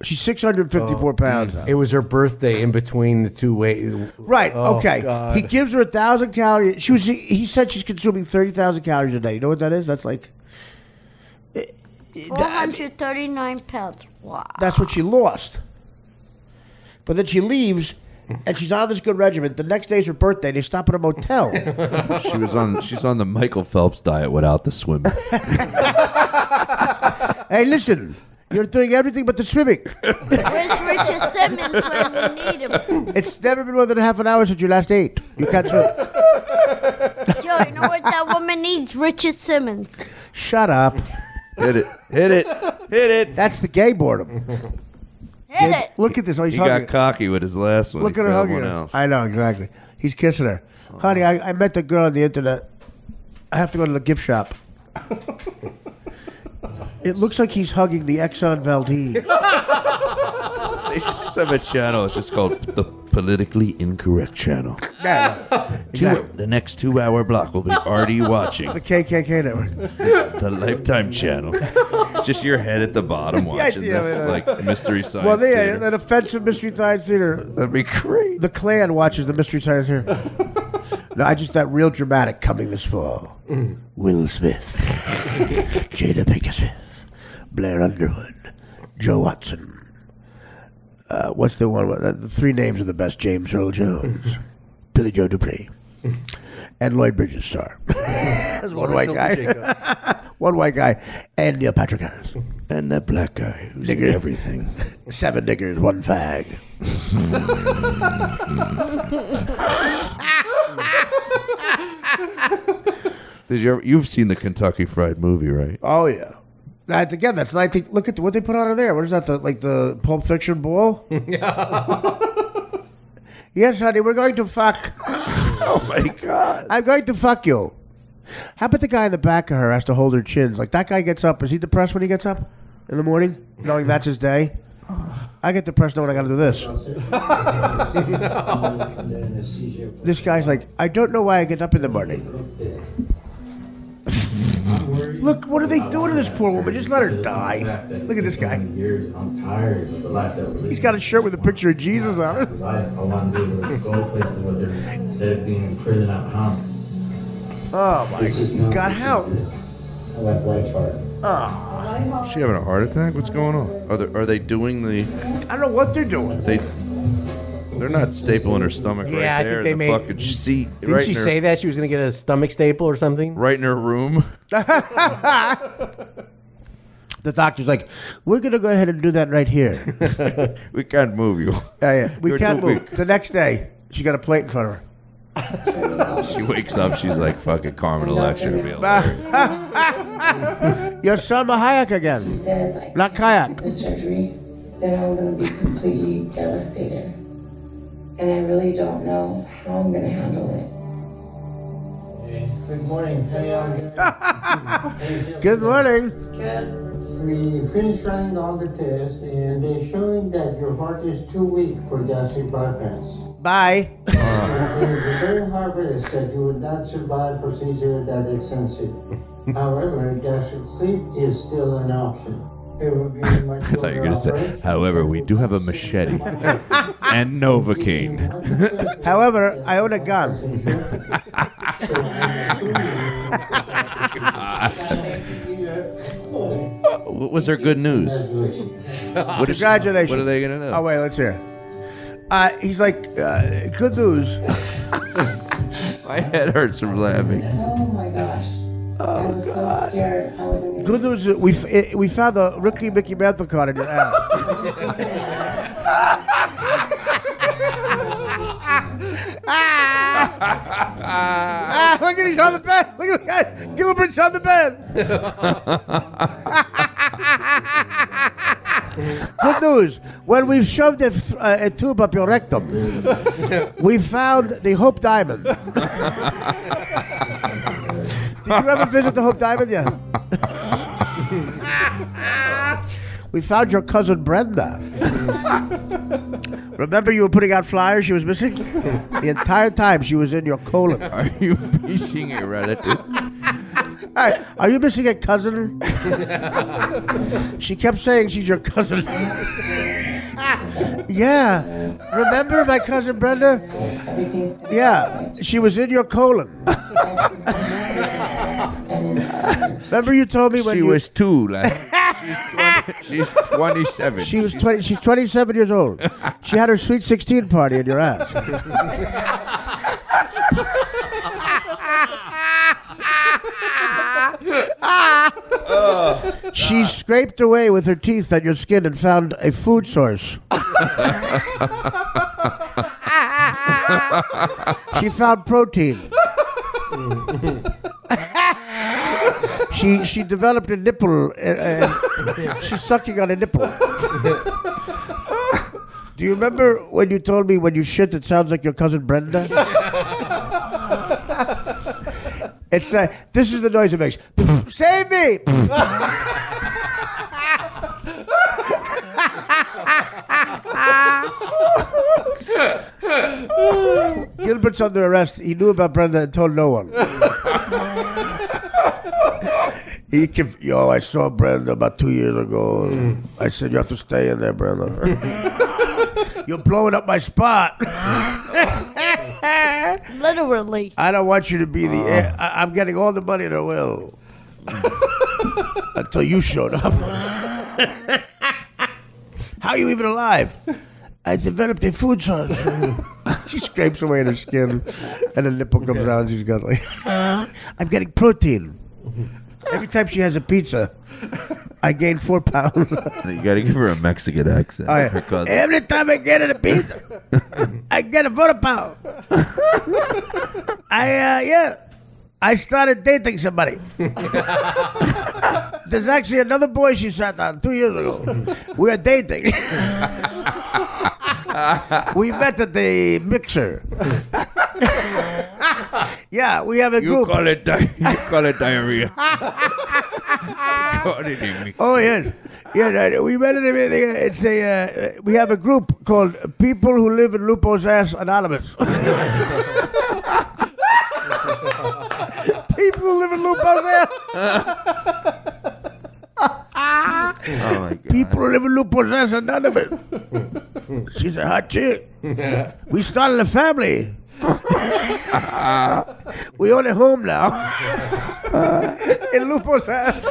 She's 654 pounds now. It was her birthday in between the two weight. Right. Oh, Okay. God. He gives her 1,000 calories. He said she's consuming 30,000 calories a day. You know what that is? That's like. 439 pounds. Wow. That's what she lost. But then she leaves, and she's on this good regimen. The next day's her birthday. They stop at a motel. She's on the Michael Phelps diet without the swimming. Hey, listen. You're doing everything but the swimming. Where's Richard Simmons when we need him? It's never been more than half an hour since you last ate. You can't swim. Yo, you know what that woman needs? Richard Simmons. Shut up. Hit it. That's the gay boredom. Hit it. Look at this. Oh, he's He hugging got cocky with his last one. Look He at her failed hugging one her. else. I know, exactly. He's kissing her. Honey, I met the girl on the internet. I have to go to the gift shop. It looks like he's hugging the Exxon Valdez. They should just have a channel. It's just called the Politically Incorrect Channel. Yeah, exactly. The next 2-hour block will be Artie watching The KKK network. the Lifetime Channel. Just your head at the bottom watching idea, this man. like Mystery Science Well, Theater. an offensive Mystery Science Theater. That'd be great. The Klan watches the Mystery Science Theater. No, I just that real dramatic coming this fall. Will Smith, Jada Pinkett Smith, Blair Underwood, Joe Watson. What's the one? The three names are the best: James Earl Jones, Billy Joe Dupree, and Lloyd Bridges star. There's one white guy. One white guy, and Neil Patrick Harris, And that black guy who's in everything. 7 niggers, 1 fag. You've seen the Kentucky Fried Movie, right? Oh yeah. That's again. That's 19. Look at what they put on there. What is that? The Pulp Fiction ball? Yes, honey. We're going to fuck. Oh my God! I'm going to fuck you. How about the guy in the back of her has to hold her chins? Like that guy gets up. Is he depressed when he gets up in the morning, knowing that's his day? I get depressed knowing I got to do this. This guy's like, I don't know why I get up in the morning. Look, what are they doing to this poor woman? Just let her die. Look at this guy. I'm tired of the life that we're living. He's got a shirt with a picture of Jesus on it. Life, I want to be able to go places with her instead of being in prison at home. Oh my God! How? I went white heart. Is she having a heart attack? What's going on? Are they doing the? I don't know what they're doing. They're not stapling her stomach Yeah, right I there. think they in the made- fucking seat. Didn't right she in her, say that she was going to get a stomach staple or something? right in her room? The doctor's like, we're gonna go ahead and do that right here. We can't move you. Yeah. We You're can't too move. big. The next day, she got a plate in front of her. She wakes up. She's like fucking Carmen Electra. You're Salma Hayek again. Says I Not can't kayak. get the surgery, then I'm gonna be completely devastated. And I really don't know how I'm gonna handle it. Good morning. How y'all doing? Good morning. We finished running all the tests, and they're showing that your heart is too weak for gastric bypass. Bye. There's a very high risk that you would not survive procedure that extensive. However, gastric sleep is still an option. It would be a much I thought you were gonna say. operation. However, we do have a machete and Novocaine. However, I own a gun. What was her good news? What is- Congratulations. What are they gonna know? Oh wait, let's hear. He's like, good news. My head hurts from laughing. Oh my gosh. I was so scared. I wasn't gonna. Good news. We found the Ricky Mickey Mantle card in your ass. Look at he's on the bed. Look at the guy. Gilbert's on the bed. Good news. When we've shoved a tube up your rectum, we found the Hope Diamond. Did you ever visit the Hope Diamond yet? We found your cousin Brenda. Remember you were putting out flyers she was missing? The entire time she was in your colon. Are you being a relative? Hey, are you missing a cousin? She kept saying she's your cousin. Yeah. Remember my cousin Brenda? Everything's gonna be Yeah. fine. She was in your colon. Remember you told me when She you... was 2 last She's 27. She was 20. She's 27 years old. She had her sweet 16 party in your ass. She scraped away with her teeth at your skin and found a food source. She found protein. She developed a nipple and she's sucking on a nipple. Do you remember when you told me when you shit it sounds like your cousin Brenda? It's this is the noise it makes. Save me! Gilbert's under arrest. He knew about Brenda and told no one. I saw Brenda about 2 years ago. I said, you have to stay in there, Brenda. You're blowing up my spot. Literally. I don't want you to be the... I'm getting all the money in her will. Until you showed up. How are you even alive? I developed a food source. She scrapes away her skin, and the nipple comes out, and she's got like... I'm getting protein. Every time she has a pizza, I gain 4 pounds. You gotta give her a Mexican accent. Her cousin. Every time I get a pizza, I get a 4 pound. I started dating somebody. There's actually another boy she sat on 2 years ago. We are dating. We met at the mixer. Yeah, we have a group. You call it diarrhea. Oh yes, yeah. We met at it's a. We have a group called People Who Live in Lupo's Ass Anonymous. People who live in Lupo's ass. Oh my God. People who live in Lupo's Ass Anonymous. She's a hot chick. We started a family. We own a home now. In Lupo's ass.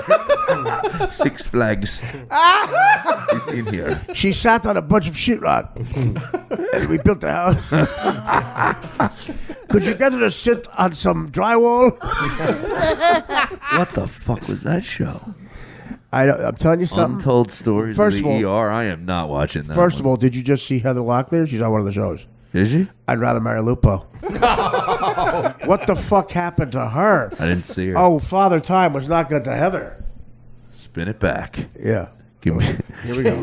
6 Flags. He's in here. She sat on a bunch of sheetrock. And we built the house. Could you get her to sit on some drywall? What the fuck was that show? I'm telling you something. Untold Stories First of of the all- ER. I am not watching that. First of all, did you just see Heather Locklear? She's on one of the shows. Is she? I'd rather marry Lupo. What the fuck happened to her? I didn't see her. Oh, Father Time was not good to Heather. Spin it back. Yeah. Give me. Here we go.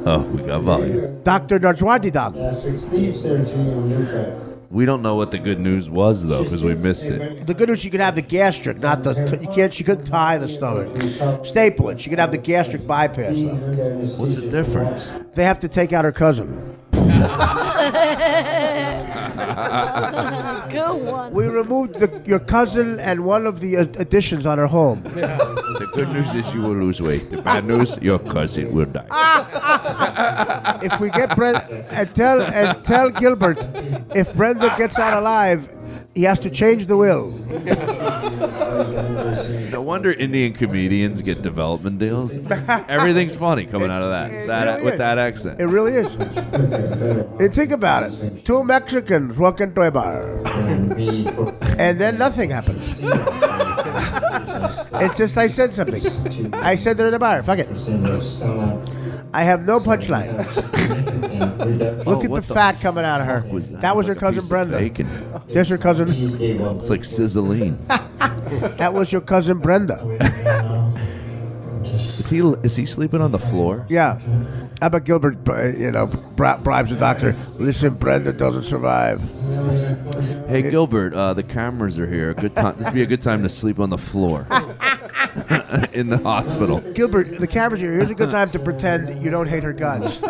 Oh, we got volume. Dr. Najwadidan. Gastric sleeve surgery on your back. We don't know what the good news was though, because we missed it. The good news, she could have the gastric, not the. You can't. She couldn't tie the stomach. Staple it. She could have the gastric bypass. Though. What's the difference? They have to take out her cousin. Good one. We removed your cousin and one of the additions on her home. The good news is you will lose weight. The bad news, your cousin will die. If we get Brenda and tell Gilbert, if Brenda gets out alive, he has to change the will. No wonder Indian comedians get development deals. Everything's funny coming out of that with that accent. It really is. And think about it. 2 Mexicans walk into a bar, and then nothing happens. It's just I said something. I said they're in a bar. Fuck it. I have no punchline. Look at the fat coming out of her. That was her cousin Brenda. There's her cousin. It's like sizzling. That was your cousin Brenda. Is he sleeping on the floor? Yeah. How about Gilbert, bribes the doctor? Listen, Brenda doesn't survive. Hey Gilbert, the cameras are here. Good time. This would be a good time to sleep on the floor in the hospital. Gilbert, the cameras are here. Here's a good time to pretend you don't hate her guts.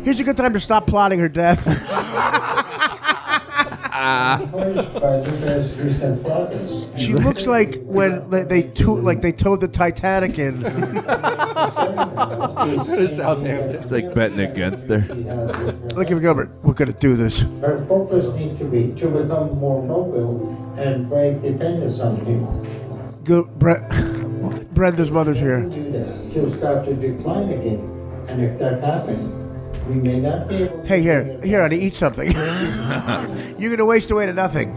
Here's a good time to stop plotting her death. encouraged by Lupe's recent progress. She looks like when they towed the Titanic in. Southampton. It's like betting against her. Look at Gilbert. We're gonna do this. Her focus needs to be to become more mobile and break dependence on him. Brenda's mother's here. Do that, she'll start to decline again, and if that happens, we may not be able. Hey, here, honey, eat something. You're gonna waste away to nothing.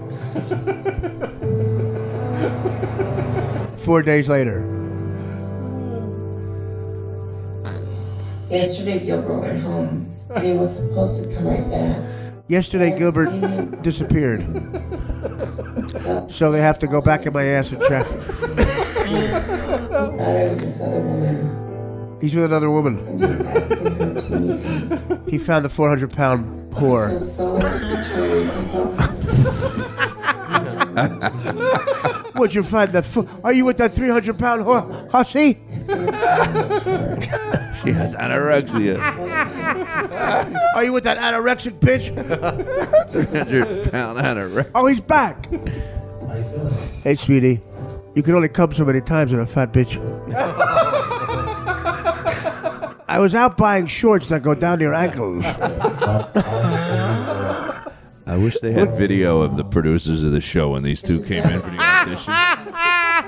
4 days later. Yesterday, Gilbert went home, and he was supposed to come right back. Yesterday, Gilbert disappeared. So they have to go back in my ass and check. This other woman. He's with another woman. And she was asking her to meet him. He found the 400-pound whore. I was so betrayed and so. Where'd you find that? Are you with that 300-pound whore, hussy? She has anorexia. Are you with that anorexic bitch? 300-pound anorexia. Oh, he's back. How you feeling? Hey, sweetie. You can only come so many times in a fat bitch. I was out buying shorts that go down to your ankles. I wish they had video of the producers of the show when these two came in for the audition.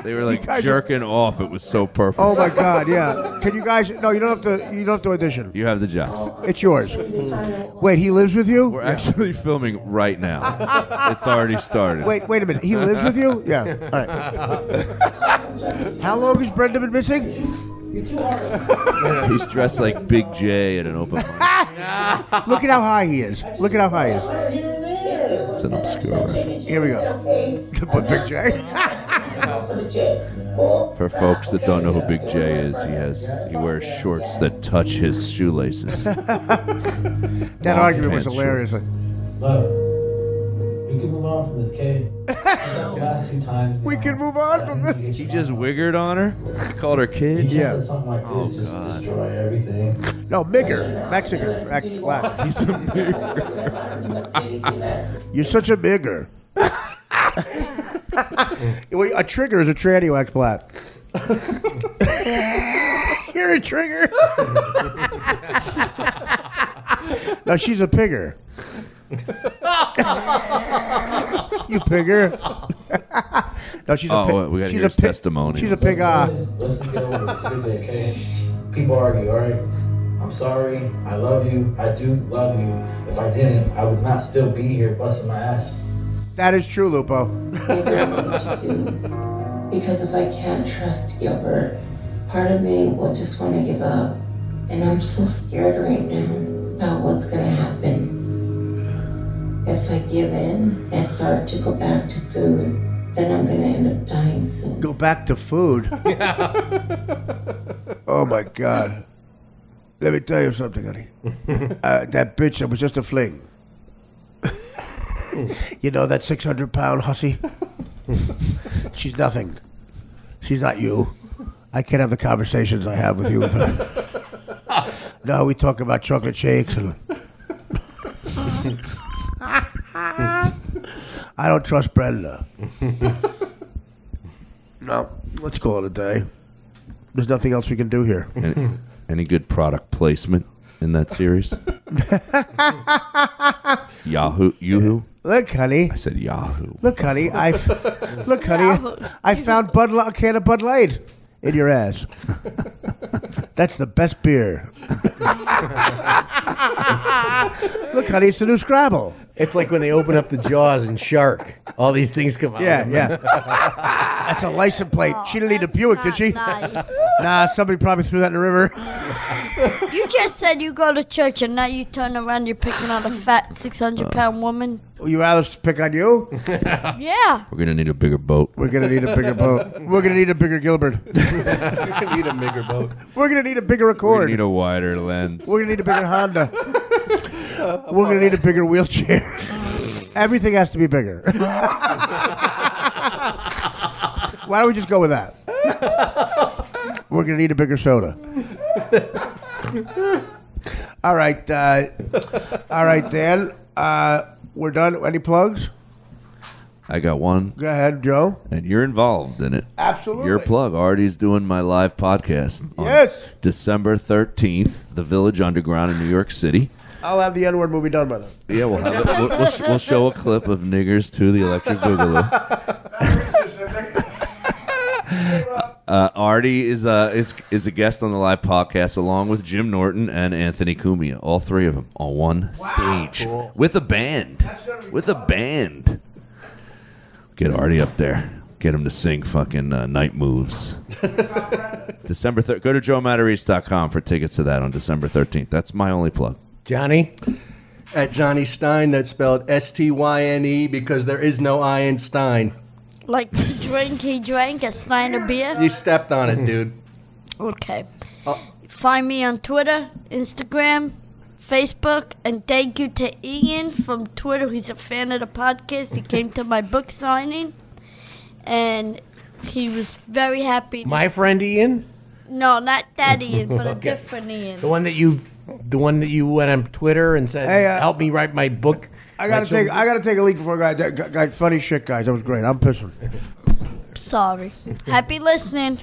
They were like jerking off. It was so perfect. Oh my God, yeah. Can you guys? No, you don't have to. You don't have to audition. You have the job. It's yours. Wait, he lives with you? We're actually filming right now. It's already started. Wait a minute. He lives with you? Yeah. All right. How long has Brenda been missing? He's dressed like Big J at an open mic. Look at how high he is. Look at how high he is. It's an obscure reference. Here we go. Put Big J. For folks that don't know who Big J is, he wears shorts that touch his shoelaces. That argument was hilarious. Look, we can move on from this, kid. Just like the last few times. We can move on from this. He just wiggered on her? He called her kid? You can't let something like this just destroy everything. No, Migger. Mexican. Black. He's a Migger. You're such a Migger. A trigger is a tranny who acts black. You're a trigger. No, she's a pigger. You pigger. No, she's a pig. We gotta hear his testimony. She's a pig. Let's just get over it. It's a good day, okay? People argue, alright? I'm sorry. I love you. I do love you. If I didn't, I would not still be here busting my ass. That is true, Lupo. Maybe I know what to do. Because if I can't trust Gilbert, part of me will just want to give up. And I'm so scared right now about what's going to happen. If I give in and start to go back to food, then I'm going to end up dying soon. Go back to food. Oh, my God. Let me tell you something, honey. That bitch, that was just a fling. You know that 600-pound hussy? She's nothing. She's not you. I can't have the conversations I have with you with her. No, we talk about chocolate shakes and... I don't trust Brenda. No, let's call it a day. There's nothing else we can do here. Any good product placement in that series? Yahoo? Look, honey. I said Yahoo. Look, honey. I found a can of Bud Light in your ass. That's the best beer. Look, honey, it's the new Scrabble. It's like when they open up the jaws in Shark. All these things come out. Yeah. That's a license plate. Oh, She didn't need a Buick, did she? Nice. Nah, somebody probably threw that in the river. You just said you go to church and now you turn around, you're picking on a fat 600-pound woman. You rather pick on you? Yeah. We're going to need a bigger boat. We're going to need a bigger boat. We're going to need a bigger Gilbert. You need a bigger boat. We're going to need a bigger We Accord. need a wider lens. We're going to need a bigger Honda. We're going to need a bigger wheelchair. Everything has to be bigger. Why don't we just go with that? We're going to need a bigger soda. All right, Dan. We're done. Any plugs? I got one, Go ahead, Joe. and you're involved in it. Absolutely. Your plug. Artie's doing my live podcast on Yes. December 13th, the Village Underground in New York City. I'll have the N-word movie done by then. Yeah, we'll have it. We'll show a clip of Niggers to the Electric Boogaloo. Artie is a guest on the live podcast along with Jim Norton and Anthony Cumia, all three of them on one stage with a band. Get Artie up there. Get him to sing fucking Night Moves. December 3rd. Go to joematarese.com for tickets to that on December 13th. That's my only plug. Johnny? At Johnny Stein, that's spelled S-T-Y-N-E because there is no I in Stein. Like he drank a Steiner beer. You stepped on it, dude. Okay. Find me on Twitter, Instagram, Facebook, and thank you to Ian from Twitter. He's a fan of the podcast. He came to my book signing, and he was very happy. My friend Ian? No, not that Ian, but a different Ian. The one that you went on Twitter and said, Hey, help me write my book. I gotta take a leak before guys. Funny shit, guys. That was great. I'm pissing. Sorry. Happy listening.